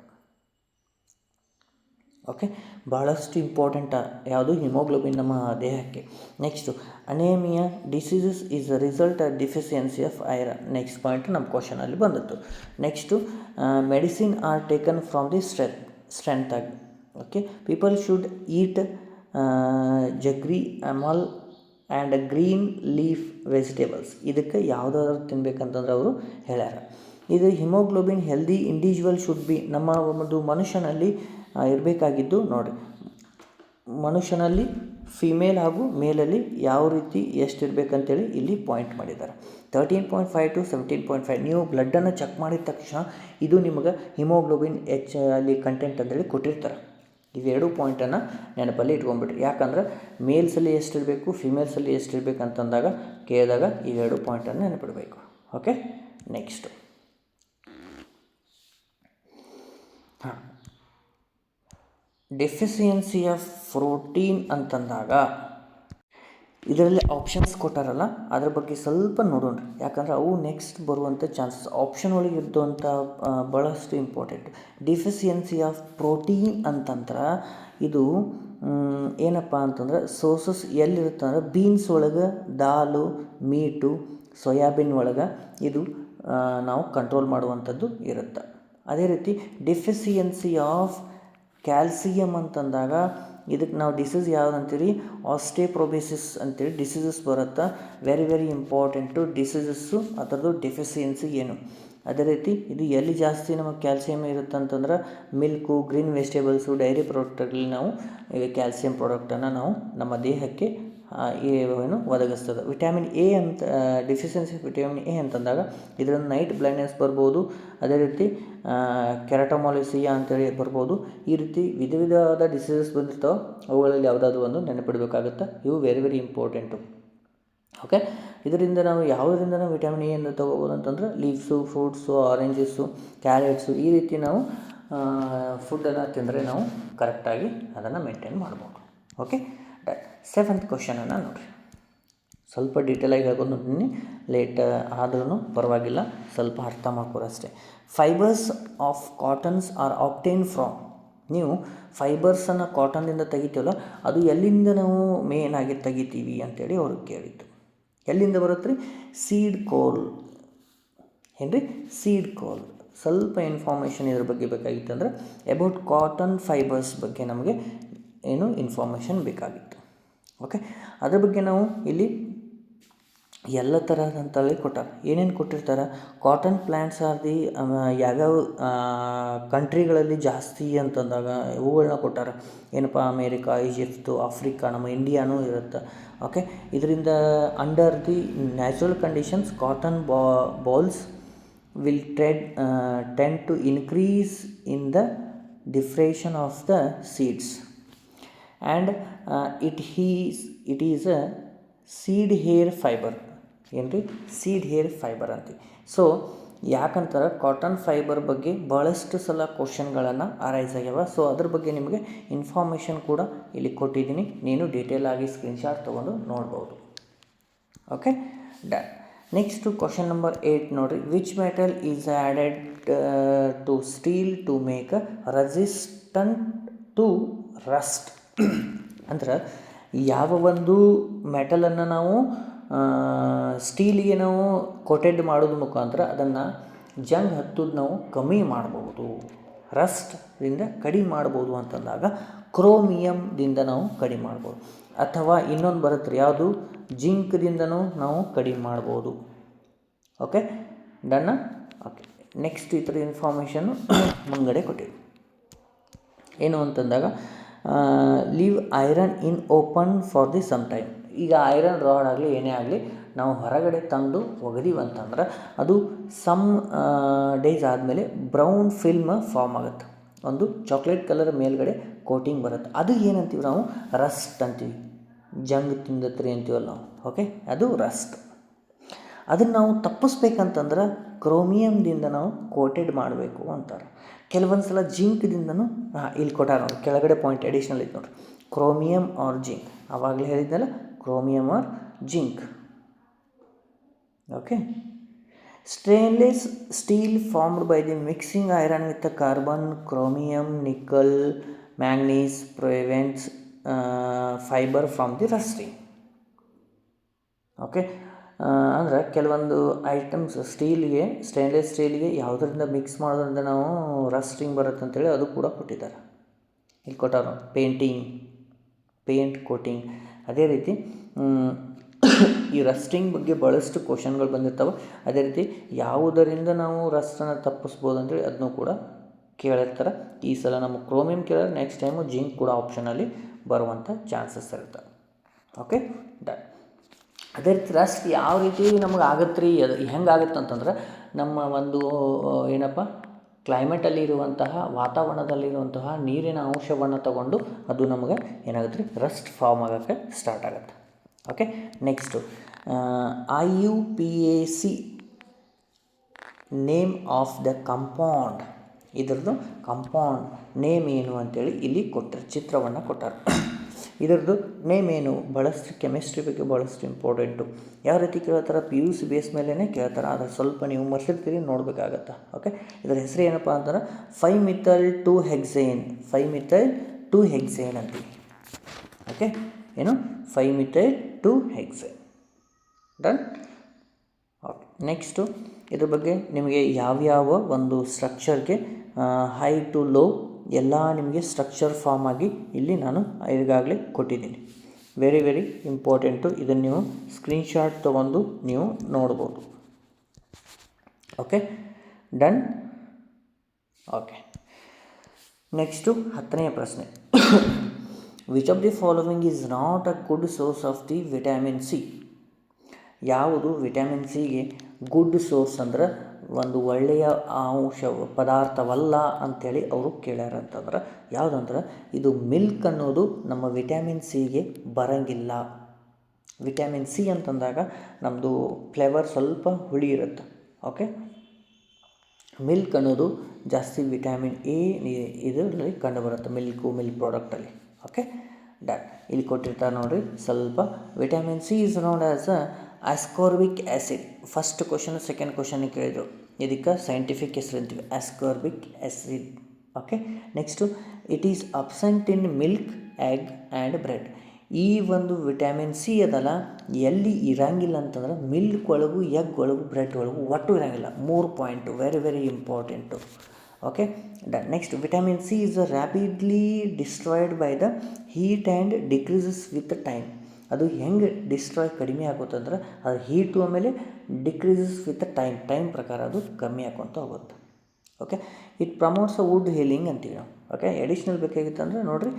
ಓಕೆ, ಭಾಳಷ್ಟು ಇಂಪಾರ್ಟೆಂಟ್ ಯಾವುದು, ಹಿಮೋಗ್ಲೋಬಿನ್ ನಮ್ಮ ದೇಹಕ್ಕೆ. Next anaemia diseases is a result of deficiency of iron. Next point ನಮ್ಮ ಕ್ವಶನಲ್ಲಿ ಬಂದಿತ್ತು. Next medicine are taken from the strength ಆಗಿ. Okay, people should eat jaggery amla and green leaf vegetables. ಇದಕ್ಕೆ ಯಾವುದಾದ್ರು ತಿನ್ಬೇಕಂತಂದ್ರೆ ಅವರು ಹೇಳ್ಯಾರ. ಇದು haemoglobin healthy individual should be, ನಮ್ಮ ಒಂದು ಮನುಷ್ಯನಲ್ಲಿ ಇರಬೇಕಾಗಿದ್ದು ನೋಡಿರಿ, ಮನುಷ್ಯನಲ್ಲಿ ಫಿಮೇಲ್ ಹಾಗೂ ಮೇಲಲ್ಲಿ ಯಾವ ರೀತಿ ಎಷ್ಟು ಇರಬೇಕಂತೇಳಿ ಇಲ್ಲಿ ಪಾಯಿಂಟ್ ಮಾಡಿದ್ದಾರೆ. 13.5 to 17.5. ನೀವು ಬ್ಲಡ್ಡನ್ನು ಚೆಕ್ ಮಾಡಿದ ತಕ್ಷಣ ಇದು ನಿಮಗೆ ಹಿಮೋಗ್ಲೋಬಿನ್ ಅಲ್ಲಿ ಕಂಟೆಂಟ್ ಅಂತೇಳಿ ಕೊಟ್ಟಿರ್ತಾರೆ. ಇವೆರಡು ಪಾಯಿಂಟನ್ನು ನೆನಪಲ್ಲಿ ಇಟ್ಕೊಂಡ್ಬಿಟ್ರಿ. ಯಾಕಂದ್ರೆ ಮೇಲ್ಸಲ್ಲಿ ಎಷ್ಟಿರಬೇಕು, ಫಿಮೇಲ್ಸಲ್ಲಿ ಎಷ್ಟಿರಬೇಕು ಅಂತಂದಾಗ ಕೇಳಿದಾಗ ಇವೆರಡು ಪಾಯಿಂಟನ್ನು ನೆನಪಿಡಬೇಕು. Okay, next deficiency of protein ಅಂತಂದಾಗ ಇದರಲ್ಲಿ ಆಪ್ಷನ್ಸ್ ಕೊಟ್ಟಾರಲ್ಲ, ಅದ್ರ ಬಗ್ಗೆ ಸ್ವಲ್ಪ ನೋಡೋಣ. ಯಾಕಂದ್ರೆ ಅವು ನೆಕ್ಸ್ಟ್ ಬರುವಂಥ ಚಾನ್ಸಸ್ ಆಪ್ಷನ್ ಒಳಗೆ ಇದ್ದಂಥ ಭಾಳಷ್ಟು ಇಂಪಾರ್ಟೆಂಟ್. ಡೆಫಿಷಿಯನ್ಸಿ ಆಫ್ ಪ್ರೋಟೀನ್ ಅಂತಂದ್ರೆ ಇದು ಏನಪ್ಪ ಅಂತಂದ್ರೆ ಸೋರ್ಸಸ್ ಎಲ್ಲಿರುತ್ತೆ ಅಂದ್ರೆ ಬೀನ್ಸ್ ಒಳಗೆ, ದಾಲು, ಮೀಟು, ಸೋಯಾಬೀನ್ ಒಳಗೆ ಇದು ನಾವು ಕಂಟ್ರೋಲ್ ಮಾಡುವಂಥದ್ದು ಇರುತ್ತೆ. ಅದೇ ರೀತಿ ಡೆಫಿಷಿಯನ್ಸಿ ಆಫ್ ಕ್ಯಾಲ್ಸಿಯಮ್ ಅಂತಂದಾಗ ಇದಕ್ಕೆ ನಾವು ಡಿಸೀಸ್ ಯಾವ್ದು ಅಂತೀರಿ, ಆಸ್ಟಿಯೋಪೊರೋಸಿಸ್ ಅಂತೇಳಿ ಡಿಸೀಸಸ್ ಬರುತ್ತೆ. ವೆರಿ ವೆರಿ ಇಂಪಾರ್ಟೆಂಟು ಡಿಸೀಸಸ್ಸು, ಅದರದ್ದು ಡೆಫಿಷಿಯನ್ಸಿ ಏನು. ಅದೇ ರೀತಿ ಇದು ಎಲ್ಲಿ ಜಾಸ್ತಿ ನಮಗೆ ಕ್ಯಾಲ್ಸಿಯಮ್ ಇರುತ್ತೆ ಅಂತಂದ್ರೆ ಮಿಲ್ಕು, ಗ್ರೀನ್ ವೆಜಿಟೇಬಲ್ಸು, ಡೈರಿ ಪ್ರಾಡಕ್ಟಲ್ಲಿ ನಾವು ಕ್ಯಾಲ್ಸಿಯಂ ಪ್ರಾಡಕ್ಟನ್ನು ನಾವು ನಮ್ಮ ದೇಹಕ್ಕೆ ಏನು ಒದಗಿಸ್ತದೆ. ವಿಟಮಿನ್ ಎ ಅಂತ ಡೆಫಿಷಿಯನ್ಸಿ ವಿಟಮಿನ್ ಎ ಅಂತಂದಾಗ ಇದರಿಂದ ನೈಟ್ ಬ್ಲೈಂಡ್ನೆಸ್ ಬರ್ಬೋದು. ಅದೇ ರೀತಿ ಕೆರಟೊಮಾಲಿಸಿಯಾ ಅಂತೇಳಿ ಬರ್ಬೋದು. ಈ ರೀತಿ ವಿಧ ವಿಧವಾದ ಡಿಸೀಸಸ್ ಬಂದಿರ್ತಾವೆ, ಅವುಗಳಲ್ಲಿ ಯಾವುದಾದ್ರೂ ಒಂದು ನೆನಪಿಡಬೇಕಾಗುತ್ತೆ. ಇವು ವೆರಿ ವೆರಿ ಇಂಪಾರ್ಟೆಂಟು. ಓಕೆ, ಇದರಿಂದ ನಾವು ಯಾವುದರಿಂದ ನಾವು ವಿಟಮಿನ್ ಎ ಅಂತ ತೊಗೋಬೋದು ಅಂತಂದ್ರೆ ಲೀವ್ಸು, ಫ್ರೂಟ್ಸು, ಆರೆಂಜಸ್ಸು, ಕ್ಯಾರೆಟ್ಸು, ಈ ರೀತಿ ನಾವು ಫುಡ್ಡನ್ನು ತಿಂದರೆ ನಾವು ಕರೆಕ್ಟಾಗಿ ಅದನ್ನು ಮೇಂಟೈನ್ ಮಾಡ್ಬೋದು. ಓಕೆ, 7th ಕ್ವಶನನ್ನು ನೋಡಿರಿ. ಸ್ವಲ್ಪ ಡೀಟೇಲಾಗಿ ಹೇಳ್ಕೊಂಡು ನೋಡ್ತೀನಿ, ಲೇಟ್ ಆದ್ರೂ ಪರವಾಗಿಲ್ಲ, ಸ್ವಲ್ಪ ಅರ್ಥ ಮಾಡ್ಕೊರಿ ಅಷ್ಟೇ. Fibres of cottons are obtain from. ನೀವು ಫೈಬರ್ಸನ್ನು ಕಾಟನ್ನಿಂದ ತೆಗಿತೀವಲ್ಲ, ಅದು ಎಲ್ಲಿಂದ ನಾವು ಮೇನ್ ಆಗಿ ತೆಗಿತೀವಿ ಅಂತೇಳಿ ಅವ್ರಿಗೆ ಕೇಳಿದ್ದು. ಎಲ್ಲಿಂದ ಬರುತ್ತೆ ರೀ? ಸೀಡ್ ಕೋಲ್. ಏನು ರೀ? ಸೀಡ್ ಕೋಲ್. ಸ್ವಲ್ಪ ಇನ್ಫಾರ್ಮೇಷನ್ ಇದ್ರ ಬಗ್ಗೆ ಬೇಕಾಗಿತ್ತು ಅಂದರೆ ಅಬೌಟ್ ಕಾಟನ್ ಫೈಬರ್ಸ್ ಬಗ್ಗೆ ನಮಗೆ ಏನು ಇನ್ಫಾರ್ಮೇಷನ್ ಬೇಕಾಗಿತ್ತು. ಓಕೆ, ಅದ್ರ ಬಗ್ಗೆ ನಾವು ಇಲ್ಲಿ ಎಲ್ಲ ಥರದಂತೇಳಿ ಕೊಟ್ಟಾರೆ. ಏನೇನು ಕೊಟ್ಟಿರ್ತಾರೆ, ಕಾಟನ್ ಪ್ಲ್ಯಾಂಟ್ಸ್ ಆರ್ ದಿ ಯಾವ್ಯಾವ ಕಂಟ್ರಿಗಳಲ್ಲಿ ಜಾಸ್ತಿ ಅಂತಂದಾಗ ಇವುಗಳನ್ನ ಕೊಟ್ಟಾರೆ. ಏನಪ್ಪ, ಅಮೇರಿಕಾ, ಈಜಿಪ್ಟು, ಆಫ್ರಿಕಾ, ನಮ್ಮ ಇಂಡಿಯಾನೂ ಇರುತ್ತೆ. ಓಕೆ, ಇದರಿಂದ under the natural conditions cotton balls will tend to increase in the depression of the seeds and it is a seed hair fibre. ಏನು ರೀ? ಸೀಡ್ ಹೇರ್ ಫೈಬರ್ ಅಂತೀವಿ. ಸೊ ಯಾಕಂತಾರೆ cotton fibre ಬಗ್ಗೆ ಭಾಳಷ್ಟು ಸಲ ಕ್ವಶನ್ಗಳನ್ನು ಅರೈಸ್ ಆಗ್ಯಾವ. So ಅದ್ರ ಬಗ್ಗೆ ನಿಮಗೆ ಇನ್ಫಾರ್ಮೇಷನ್ ಕೂಡ ಇಲ್ಲಿ ಕೊಟ್ಟಿದ್ದೀನಿ, ನೀನು ಡೀಟೇಲಾಗಿ ಸ್ಕ್ರೀನ್ಶಾಟ್ ತೊಗೊಂಡು ನೋಡ್ಬೋದು. Okay, done. Next question number 8 ನೋಡಿರಿ. Which metal is added to steel to make resistant to rust. ಅಂದ್ರೆ ಯಾವ ಒಂದು ಮೆಟಲನ್ನು ನಾವು ಸ್ಟೀಲಿಗೆ ನಾವು ಕೋಟೆಡ್ ಮಾಡೋದ್ರ ಮುಖಾಂತರ ಅದನ್ನು ಜಂಗ್ ಹತ್ತೋದು ನಾವು ಕಮ್ಮಿ ಮಾಡ್ಬೋದು, ರಸ್ಟ್ದಿಂದ ಕಡಿಮೆ ಮಾಡ್ಬೋದು ಅಂತಂದಾಗ ಕ್ರೋಮಿಯಮ್ದಿಂದ ನಾವು ಕಡಿಮೆ ಮಾಡ್ಬೋದು. ಅಥವಾ ಇನ್ನೊಂದು ಬರುತ್ತೆ, ಯಾವುದು? ಜಿಂಕ್ದಿಂದನೂ ನಾವು ಕಡಿಮೆ ಮಾಡ್ಬೋದು. ಓಕೆ, ಡನ್ನ. ಓಕೆ, ನೆಕ್ಸ್ಟ್ ಈ ಥರ ಇನ್ಫಾರ್ಮೇಷನ್ನು ಮುಂಗಡೆ ಕೊಟ್ಟಿವಿ. ಏನು ಅಂತಂದಾಗ leave iron in open for the some time. ಈಗ ಐರನ್ ರಾಡ್ ಆಗಲಿ ಏನೇ ಆಗಲಿ ನಾವು ಹೊರಗಡೆ ತಂದು ಒಗೆದೀವಂತಂದ್ರೆ ಅದು ಸಮ್ ಡೇಸ್ ಆದಮೇಲೆ ಬ್ರೌನ್ ಫಿಲ್ಮ್ ಫಾರ್ಮ್ ಆಗುತ್ತೆ. ಒಂದು ಚಾಕ್ಲೇಟ್ ಕಲರ್ ಮೇಲ್ಗಡೆ ಕೋಟಿಂಗ್ ಬರುತ್ತೆ. ಅದು ಏನಂತೀವಿ ನಾವು ರಸ್ಟ್ ಅಂತೀವಿ. ಜಂಗ್ ತಿಂದತ್ರಿ ಅಂತೀವಲ್ಲ ನಾವು. ಓಕೆ, ಅದು ರಸ್ಟ್. ಅದನ್ನು ನಾವು ತಪ್ಪಿಸ್ಬೇಕಂತಂದ್ರೆ ಕ್ರೋಮಿಯಮ್ದಿಂದ ನಾವು ಕೋಟೆಡ್ ಮಾಡಬೇಕು ಅಂತಾರೆ. ಕೆಲವೊಂದು ಸಲ ಜಿಂಕ್ದಿಂದನೂ ಇಲ್ಲಿ ಕೊಟ್ಟಾರ ನೋಡಿ, ಕೆಳಗಡೆ ಪಾಯಿಂಟ್ ಅಡಿಷ್ನಲ್ ಐತೆ ನೋಡಿರಿ, ಕ್ರೋಮಿಯಮ್ ಆರ್ ಜಿಂಕ್. ಆವಾಗಲೇ ಹೇಳಿದ್ನಲ್ಲ, chromium or zinc. Okay. Stainless steel formed by the mixing iron with carbon, chromium, nickel, manganese prevents fibre from the rusting. Okay, ಅಂದರೆ ಕೆಲವೊಂದು ಐಟಮ್ಸ್ ಸ್ಟೇನ್ಲೆಸ್ ಸ್ಟೀಲ್ಗೆ ಯಾವುದರಿಂದ ಮಿಕ್ಸ್ ಮಾಡೋದ್ರಿಂದ ನಾವು ರಸ್ಟಿಂಗ್ ಬರುತ್ತೆ ಅಂತೇಳಿ ಅದು ಕೂಡ ಕೊಟ್ಟಿದ್ದಾರೆ. ಇಲ್ಲಿ ಕೊಟ್ಟಾರ ಪೇಂಟ್ ಕೋಟಿಂಗ್. ಅದೇ ರೀತಿ ಈ ರಸ್ಟಿಂಗ್ ಬಗ್ಗೆ ಭಾಳಷ್ಟು ಕ್ವಶನ್ಗಳು ಬಂದಿರ್ತವೆ. ಅದೇ ರೀತಿ ಯಾವುದರಿಂದ ನಾವು ರಸ್ಟನ್ನು ತಪ್ಪಿಸ್ಬೋದು ಅಂತೇಳಿ ಅದನ್ನು ಕೂಡ ಕೇಳಿರ್ತಾರೆ. ಈ ಸಲ ನಮಗೆ ಕ್ರೋಮಿಯಮ್ ಕೇಳಿದ್ರೆ ನೆಕ್ಸ್ಟ್ ಟೈಮು ಜಿಂಕ್ ಕೂಡ ಆಪ್ಷನಲ್ಲಿ ಬರುವಂಥ ಚಾನ್ಸಸ್ ಇರ್ತವೆ. Okay, done. ಅದೇ ರೀತಿ ರಸ್ಟ್ ಯಾವ ರೀತಿ ನಮಗೆ ಆಗತ್ತೆ ರೀ, ಅದು ಹೆಂಗೆ ಆಗುತ್ತೆ ಅಂತಂದ್ರೆ ನಮ್ಮ ಒಂದು ಏನಪ್ಪ ಕ್ಲೈಮೇಟಲ್ಲಿ ಇರುವಂತಹ ವಾತಾವರಣದಲ್ಲಿರುವಂತಹ ನೀರಿನ ಅಂಶವನ್ನು ತಗೊಂಡು ಅದು ನಮಗೆ ಏನಾಗುತ್ತೆ ರೀ, ರಸ್ಟ್ ಫಾರ್ಮ್ ಆಗೋಕ್ಕೆ ಸ್ಟಾರ್ಟ್ ಆಗುತ್ತೆ. Okay, next IUPAC name of the compound. ಇದರದ್ದು ಕಂಪೌಂಡ್ ನೇಮ್ ಏನು ಅಂತೇಳಿ ಇಲ್ಲಿ ಕೊಟ್ಟರೆ, ಚಿತ್ರವನ್ನು ಕೊಟ್ಟಾರೆ. ಇದರದ್ದು ನೇಮ್ ಏನು, ಭಾಳಷ್ಟು ಕೆಮಿಸ್ಟ್ರಿ ಬಗ್ಗೆ ಭಾಳಷ್ಟು ಇಂಪಾರ್ಟೆಂಟು. ಯಾವ ರೀತಿ ಕೇಳ್ತಾರೆ, PUC ಬೇಸ್ ಮೇಲೇ ಕೇಳ್ತಾರೆ. ಆದರೆ ಸ್ವಲ್ಪ ನೀವು ಮರ್ಸಿರ್ತೀರಿ, ನೋಡಬೇಕಾಗತ್ತೆ. ಓಕೆ, ಇದರ ಹೆಸರು ಏನಪ್ಪ ಅಂತಂದ್ರೆ 5-methyl-2-hexane. 5-methyl-2-hexane ಅಂತೀವಿ. ಓಕೆ, ಏನು 5-methyl-2-hexane. ಡನ್. ಓಕೆ, ನೆಕ್ಸ್ಟು ಇದ್ರ ಬಗ್ಗೆ ನಿಮಗೆ ಯಾವ್ಯಾವ ಒಂದು ಸ್ಟ್ರಕ್ಚರ್ಗೆ ಹೈ ಟು ಲೋ ಎಲ್ಲ ನಿಮಗೆ ಸ್ಟ್ರಕ್ಚರ್ ಫಾರ್ಮ್ ಆಗಿ ಇಲ್ಲಿ ನಾನು ಈಗಾಗಲೇ ಕೊಟ್ಟಿದ್ದೀನಿ. Very very important. ಇದನ್ನು ನೀವು ಸ್ಕ್ರೀನ್ಶಾಟ್ ತೊಗೊಂಡು ನೀವು ನೋಡ್ಬೋದು. Okay, done. ಓಕೆ, ನೆಕ್ಸ್ಟು 10ನೇ ಪ್ರಶ್ನೆ. Which of the following is not a good source of the vitamin C? ಯಾವುದು ವಿಟಮಿನ್ ಸಿಗೆ ಗುಡ್ ಸೋರ್ಸ್ ಅಂದ್ರೆ ಒಂದು ಒಳ್ಳೆಯ ಅಂಶ ಪದಾರ್ಥವಲ್ಲ ಅಂಥೇಳಿ ಅವರು ಕೇಳ್ಯಾರ ಅಂತಂದ್ರೆ ಯಾವುದಂದ್ರೆ ಇದು ಮಿಲ್ಕ್ ಅನ್ನೋದು ನಮ್ಮ ವಿಟಮಿನ್ ಸಿಗೆ ಬರೋಂಗಿಲ್ಲ. ವಿಟಮಿನ್ ಸಿ ಅಂತಂದಾಗ ನಮ್ಮದು ಫ್ಲೇವರ್ ಸ್ವಲ್ಪ ಹುಳಿ ಇರುತ್ತೆ. ಓಕೆ, ಮಿಲ್ಕ್ ಅನ್ನೋದು ಜಾಸ್ತಿ ವಿಟಮಿನ್ ಎ ಇದರಲ್ಲಿ ಕಂಡುಬರುತ್ತೆ, ಮಿಲ್ಕ್ ಪ್ರಾಡಕ್ಟಲ್ಲಿ. Okay, done. ಇಲ್ಲಿ ಕೊಟ್ಟಿರ್ತಾರೆ ನೋಡಿರಿ ಸ್ವಲ್ಪ. ವಿಟಮಿನ್ ಸಿ ಇಸ್ ನೋಡ್ as ascorbic acid. First question second question ಕೇಳಿದರು. ಇದಕ್ಕೆ ಸೈಂಟಿಫಿಕ್ ಹೆಸರು ಅಂತೀವಿ, ascorbic acid. Okay, next it is absent in milk, egg and bread. ಈ ಒಂದು ವಿಟಮಿನ್ ಸಿ ಅದಲ್ಲ ಎಲ್ಲಿ ಇರಂಗಿಲ್ಲ ಅಂತಂದ್ರೆ ಮಿಲ್ಕ್ ಒಳಗೂ, ಎಗ್ ಒಳಗೂ, ಬ್ರೆಡ್ ಒಳಗೂ ಒಟ್ಟು ಇರಂಗಿಲ್ಲ. 3 point very very important. Okay, done. Next vitamin C is rapidly destroyed by the heat and decreases with time. ಅದು ಹೆಂಗೆ ಡಿಸ್ಟ್ರಾಯ್ ಕಡಿಮೆ ಆಗುತ್ತಂದ್ರೆ ಅದು ಹೀಟು ಆಮೇಲೆ ಡಿಕ್ರೀಸಸ್ ವಿತ್ ಟೈಮ್ ಪ್ರಕಾರ ಅದು ಕಮ್ಮಿ ಆಗೋಂತ ಹೋಗುತ್ತೆ. Okay, it promotes a wood healing ಅಂತೀವಿ ನಾವು. ಓಕೆ, ಎಡಿಷ್ನಲ್ ಬೇಕಾಗಿತ್ತು ಅಂದರೆ ನೋಡಿರಿ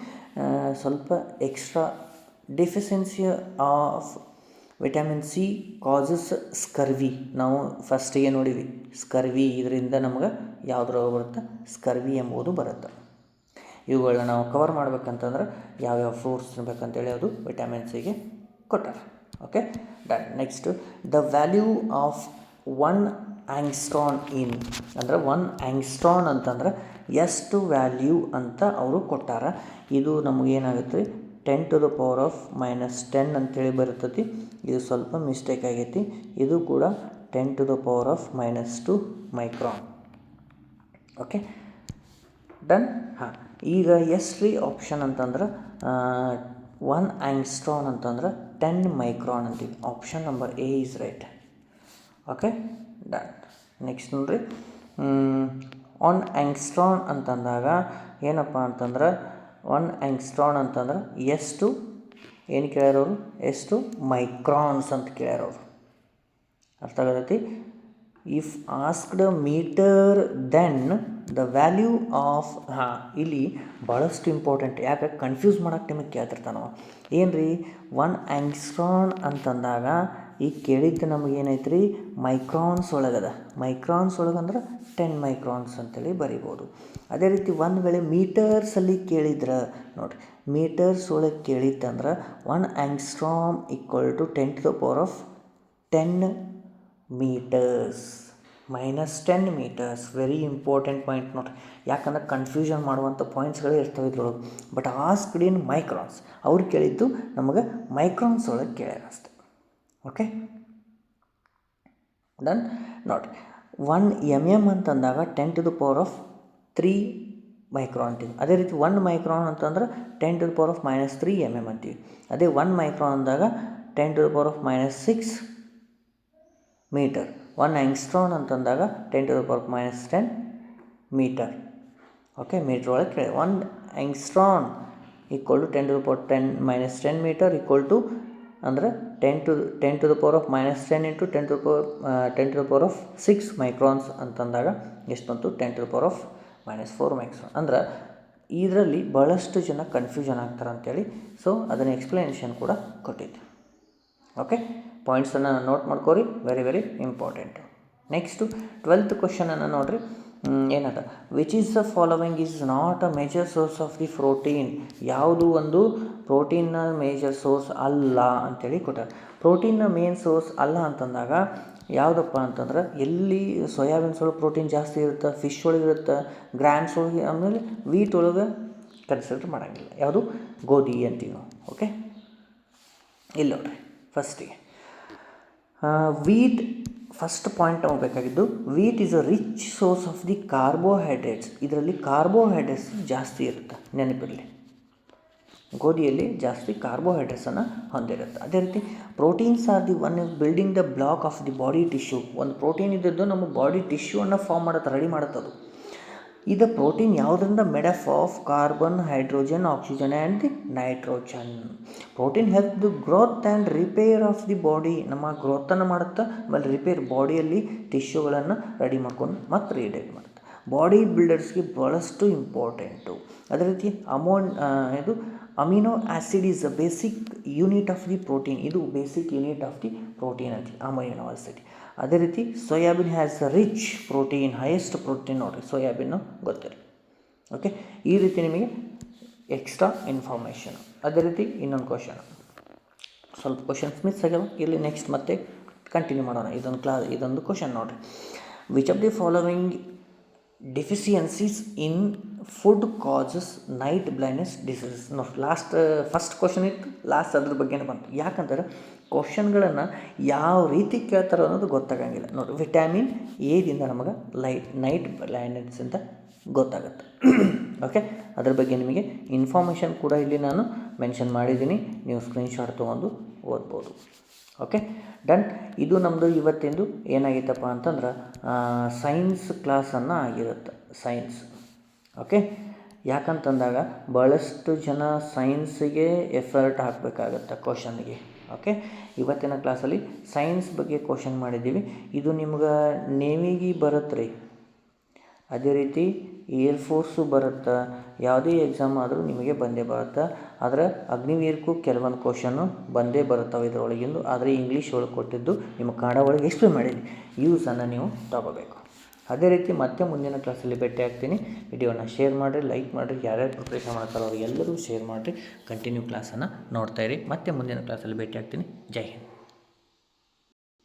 ಸ್ವಲ್ಪ extra deficiency of vitamin C causes scurvy. ನಾವು ಫಸ್ಟಿಗೆ ನೋಡಿವಿ ಸ್ಕರ್ವಿ, ಇದರಿಂದ ನಮ್ಗೆ ಯಾವುದ್ರ ಬರುತ್ತೆ, ಸ್ಕರ್ವಿ ಎಂಬುದು ಬರುತ್ತೆ. ಇವುಗಳನ್ನ ನಾವು ಕವರ್ ಮಾಡ್ಬೇಕಂತಂದ್ರೆ ಯಾವ್ಯಾವ ಫ್ರೂಟ್ಸ್ ತಿನ್ಬೇಕಂತೇಳಿ ಅದು ವಿಟಮಿನ್ ಸಿಗೆ ಕೊಟ್ಟಾರೆ. Okay, done. Next the value of 1 angstrom in ಅಂದರೆ 1 ಆಂಗ್ಸ್ಟ್ರಾನ್ ಅಂತಂದ್ರೆ ಎಷ್ಟು ವ್ಯಾಲ್ಯೂ ಅಂತ ಅವರು ಕೊಟ್ಟಾರ. ಇದು ನಮಗೇನಾಗುತ್ತೆ 10⁻⁻10 ಅಂತೇಳಿ ಬರ್ತೈತಿ. ಇದು ಸ್ವಲ್ಪ ಮಿಸ್ಟೇಕ್ ಆಗೈತಿ. ಇದು ಕೂಡ 10⁻⁻2 ಮೈಕ್ರಾನ್. Okay, done. ಹಾಂ, ಈಗ ಎಷ್ಟು ರೀ ಆಪ್ಷನ್ ಅಂತಂದ್ರೆ 1 ಆಂಗ್ಸ್ಟ್ರಾನ್ ಅಂತಂದ್ರೆ 10 ಮೈಕ್ರಾನ್ ಅಂತೀವಿ. Option number A is right. Okay, done. Next ನೋಡಿರಿ 1 ಆಂಗ್ಸ್ಟ್ರಾನ್ ಅಂತಂದಾಗ ಏನಪ್ಪ ಅಂತಂದ್ರೆ 1 ಆಂಗ್ಸ್ಟ್ರಾನ್ ಅಂತಂದ್ರೆ ಎಷ್ಟು ಏನು ಕೇಳ್ಯಾರವರು, ಎಷ್ಟು ಮೈಕ್ರಾನ್ಸ್ ಅಂತ ಕೇಳ್ಯಾರವರು. ಅರ್ಥ ಆಗತೈತಿ. If asked metre then the value of ಇಲ್ಲಿ ಭಾಳಷ್ಟು ಇಂಪಾರ್ಟೆಂಟ್. ಯಾಕೆ ಕನ್ಫ್ಯೂಸ್ ಮಾಡೋಕ್ಕೆ ನಿಮಗೆ ಕೇಳ್ತಿರ್ತಾನವ. ಏನು ರೀ 1 ಆಂಗ್ಸ್ಟ್ರಾನ್ ಅಂತಂದಾಗ ಈಗ ಕೇಳಿದ್ದು ನಮಗೆ ಏನೈತೆ ರೀ ಮೈಕ್ರಾನ್ಸ್ ಒಳಗದ. ಮೈಕ್ರಾನ್ಸ್ ಒಳಗಂದ್ರೆ 10 ಮೈಕ್ರಾನ್ಸ್ ಅಂತೇಳಿ ಬರಿಬೋದು. ಅದೇ ರೀತಿ ಒಂದು ವೇಳೆ ಮೀಟರ್ಸಲ್ಲಿ ಕೇಳಿದ್ರೆ ನೋಡಿರಿ, ಮೀಟರ್ಸ್ ಒಳಗೆ ಕೇಳಿತ್ತಂದ್ರೆ 1 angstrom equal to 10⁻10 metres -10 metres. Very important point ನೋಡಿರಿ. ಯಾಕಂದ್ರೆ ಕನ್ಫ್ಯೂಷನ್ ಮಾಡುವಂಥ ಪಾಯಿಂಟ್ಸ್ಗಳೇ ಇರ್ತವೆ ಇದ್ರೊಳಗೆ. ಬಟ್ ಆಸ್ಕ್ಡ್ ಇನ್ ಮೈಕ್ರಾನ್ಸ್, ಅವ್ರು ಕೇಳಿದ್ದು ನಮಗೆ ಮೈಕ್ರಾನ್ಸ್ ಒಳಗೆ ಕೇಳ್ಯಾರ ಅಷ್ಟೆ. Okay, done. ನೋಡಿರಿ 1 mm ಅಂತಂದಾಗ 10⁻³ ಮೈಕ್ರಾನ್ ಅಂತೀವಿ. ಅದೇ ರೀತಿ 1 ಮೈಕ್ರಾನ್ ಅಂತಂದ್ರೆ 10⁻³ mm ಅಂತೀವಿ. ಅದೇ 1 ಮೈಕ್ರಾನ್ ಅಂದಾಗ 10⁻⁻6 ಮೀಟರ್. 1 ಆಂಗ್ಸ್ಟ್ರಾನ್ ಅಂತಂದಾಗ 10⁻⁻10 ಮೀಟರ್. ಓಕೆ, ಮೀಟ್ರ್ ಒಳಗೆ ಕೇಳಿ 1 angstrom equal to 10⁻10 metre equal to ಅಂದರೆ 10⁻10 ಇಂಟು 10⁻6 ಮೈಕ್ರಾನ್ಸ್ ಅಂತಂದಾಗ ಎಷ್ಟು ಬಂತು 10⁻⁻4 ಮೈಕ್ರಾನ್. ಅಂದ್ರೆ ಇದರಲ್ಲಿ ಭಾಳಷ್ಟು ಜನ ಕನ್ಫ್ಯೂಷನ್ ಆಗ್ತಾರೆ ಅಂತೇಳಿ ಸೊ ಅದನ್ನು ಎಕ್ಸ್ಪ್ಲನೇಷನ್ ಕೂಡ ಕೊಟ್ಟಿದ್ದೆ. ಓಕೆ, ಪಾಯಿಂಟ್ಸನ್ನು ನೋಟ್ ಮಾಡ್ಕೋರಿ, very very important. Next 12th ಕ್ವಶನನ್ನು ನೋಡಿರಿ. ಏನದ which is the following is not a major source of the protein. ಯಾವುದು ಒಂದು ಪ್ರೋಟೀನ್ನ ಮೇಜರ್ ಸೋರ್ಸ್ ಅಲ್ಲ ಅಂತೇಳಿ ಕೊಟ್ಟಾರೆ. ಪ್ರೋಟೀನ್ನ ಮೇನ್ ಸೋರ್ಸ್ ಅಲ್ಲ ಅಂತಂದಾಗ ಯಾವುದಪ್ಪ ಅಂತಂದ್ರೆ ಎಲ್ಲಿ ಸೋಯಾಬೀನ್ಸ್ ಒಳಗೆ ಪ್ರೋಟೀನ್ ಜಾಸ್ತಿ ಇರುತ್ತೆ, ಫಿಶ್ ಒಳಗೆ ಇರುತ್ತೆ, ಗ್ರಾಮ್ಸ್ ಒಳಗೆ, ಆಮೇಲೆ ವೀಟ್ ಒಳಗೆ ಕನ್ಸಿಡರ್ ಮಾಡೋಂಗಿಲ್ಲ. ಯಾವುದು ಗೋಧಿ ಅಂತೀವಿ ನಾವು. ಓಕೆ, ಇಲ್ಲಿ ನೋಡ್ರಿ ಫಸ್ಟಿಗೆ ವೀಟ್. ಫಸ್ಟ್ ಪಾಯಿಂಟ್ ನಾವು ಬೇಕಾಗಿದ್ದು wheat is a rich source of the carbohydrates. ಇದರಲ್ಲಿ ಕಾರ್ಬೋಹೈಡ್ರೇಟ್ಸ್ ಜಾಸ್ತಿ ಇರುತ್ತೆ, ನೆನಪಿರಲಿ. ಗೋಧಿಯಲ್ಲಿ ಜಾಸ್ತಿ ಕಾರ್ಬೋಹೈಡ್ರೇಟ್ಸನ್ನು ಹೊಂದಿರುತ್ತೆ. ಅದೇ ರೀತಿ proteins are the one is building the block of the body tissue. ಒಂದು ಪ್ರೋಟೀನ್ ಇದ್ದದ್ದು ನಮ್ಮ ಬಾಡಿ ಟಿಶ್ಯೂವನ್ನು ಫಾರ್ಮ್ ಮಾಡುತ್ತೆ, ರೆಡಿ ಮಾಡುತ್ತದು. ಇದು ಪ್ರೋಟೀನ್ ಯಾವುದರಿಂದ made of carbon, hydrogen, oxygen and the nitrogen. Protein help the growth and repair of the body. ನಮ್ಮ ಗ್ರೋತನ್ನು ಮಾಡುತ್ತೆ, ಆಮೇಲೆ ರಿಪೇರ್ ಬಾಡಿಯಲ್ಲಿ ಟಿಶ್ಯೂಗಳನ್ನು ರೆಡಿ ಮಾಡ್ಕೊಂಡು ಮತ್ತೆ ರೀಡೇಟ್ ಮಾಡುತ್ತೆ. ಬಾಡಿ ಬಿಲ್ಡರ್ಸ್ಗೆ ಭಾಳಷ್ಟು ಇಂಪಾರ್ಟೆಂಟು. ಅದೇ ರೀತಿ ಇದು amino acid is a basic unit of the protein. ಇದು basic unit of the protein ಅಂತೀವಿ, ಅಮೈನೋ ಆಸಿಡ್. ಅದೇ ರೀತಿ soybean has a rich protein, highest protein ನೋಡಿರಿ ಸೋಯಾಬೀನು ಗೊತ್ತಿರಿ. ಓಕೆ, ಈ ರೀತಿ ನಿಮಗೆ ಎಕ್ಸ್ಟ್ರಾ ಇನ್ಫಾರ್ಮೇಷನ್. ಅದೇ ರೀತಿ ಇನ್ನೊಂದು ಕ್ವಶನ್, ಸ್ವಲ್ಪ ಕ್ವಶನ್ಸ್ ಮಿಸ್ ಆಗ್ಯಾವ, ಇಲ್ಲಿ ನೆಕ್ಸ್ಟ್ ಮತ್ತೆ ಕಂಟಿನ್ಯೂ ಮಾಡೋಣ. ಇದೊಂದು ಕ್ವಶನ್ ನೋಡಿರಿ. Which of the following deficiencies in food causes night blindness diseases. ನೋಡಿ ಫಸ್ಟ್ ಕ್ವಶನ್ ಇತ್ತು, ಲಾಸ್ಟ್ ಅದ್ರ ಬಗ್ಗೆನೇ ಬಂತು. ಯಾಕಂದ್ರೆ ಕ್ವಶನ್ಗಳನ್ನು ಯಾವ ರೀತಿ ಕೇಳ್ತಾರೋ ಅನ್ನೋದು ಗೊತ್ತಾಗಂಗಿಲ್ಲ. ನೋಡಿ, ವಿಟಮಿನ್ ಎದಿಂದ ನಮಗೆ ನೈಟ್ ಬ್ಲೈಂಡ್ನೆಸ್ ಅಂತ ಗೊತ್ತಾಗುತ್ತೆ. ಓಕೆ, ಅದ್ರ ಬಗ್ಗೆ ನಿಮಗೆ ಇನ್ಫಾರ್ಮೇಷನ್ ಕೂಡ ಇಲ್ಲಿ ನಾನು ಮೆನ್ಷನ್ ಮಾಡಿದ್ದೀನಿ, ನೀವು ಸ್ಕ್ರೀನ್ಶಾಟ್ ತೊಗೊಂಡು ಓದ್ಬೋದು. Okay, done. ಇದು ನಮ್ಮದು ಇವತ್ತಿಂದು ಏನಾಗಿತ್ತಪ್ಪ ಅಂತಂದ್ರೆ ಸೈನ್ಸ್ ಕ್ಲಾಸನ್ನು ಆಗಿರುತ್ತೆ, ಸೈನ್ಸ್. ಓಕೆ, ಯಾಕಂತಂದಾಗ ಭಾಳಷ್ಟು ಜನ ಸೈನ್ಸಿಗೆ ಎಫರ್ಟ್ ಹಾಕಬೇಕಾಗತ್ತೆ ಕ್ವಶನ್ಗೆ. ಓಕೆ, ಇವತ್ತಿನ ಕ್ಲಾಸಲ್ಲಿ ಸೈನ್ಸ್ ಬಗ್ಗೆ ಕ್ವಶನ್ ಮಾಡಿದ್ದೀವಿ. ಇದು ನಿಮ್ಗೆ ನೇವಿಗೆ ಬರುತ್ತೆ ರೀ, ಅದೇ ರೀತಿ ಏರ್ಫೋರ್ಸು ಬರುತ್ತೆ, ಯಾವುದೇ ಎಕ್ಸಾಮ್ ಆದರೂ ನಿಮಗೆ ಬಂದೇ ಬರುತ್ತೆ. ಆದರೆ ಅಗ್ನಿವೀರ್ಗೂ ಕೆಲವೊಂದು ಕ್ವಶನ್ನು ಬಂದೇ ಬರುತ್ತವೆ ಇದರೊಳಗಿಂದು. ಆದರೆ ಇಂಗ್ಲೀಷ್ ಒಳಗೆ ಕೊಟ್ಟಿದ್ದು ನಿಮ್ಮ ಕನ್ನಡ ಒಳಗೆ ಎಕ್ಸ್ಪ್ಲೇನ್ ಮಾಡಿದ್ದೀನಿ, ಯೂಸನ್ನು ನೀವು ತಗೋಬೇಕು. ಅದೇ ರೀತಿ ಮತ್ತೆ ಮುಂದಿನ ಕ್ಲಾಸಲ್ಲಿ ಭೇಟಿ ಆಗ್ತೀನಿ. ವಿಡಿಯೋನ ಶೇರ್ ಮಾಡಿರಿ, ಲೈಕ್ ಮಾಡಿರಿ, ಯಾರ್ಯಾರು ಪ್ರಿಪ್ರೇಷನ್ ಮಾಡ್ತಾರೋ ಅವ್ರು ಎಲ್ಲರೂ ಶೇರ್ ಮಾಡಿರಿ. ಕಂಟಿನ್ಯೂ ಕ್ಲಾಸನ್ನು ನೋಡ್ತಾಯಿರಿ. ಮತ್ತೆ ಮುಂದಿನ ಕ್ಲಾಸಲ್ಲಿ ಭೇಟಿ ಆಗ್ತೀನಿ. ಜೈ ಹಿಂದ್.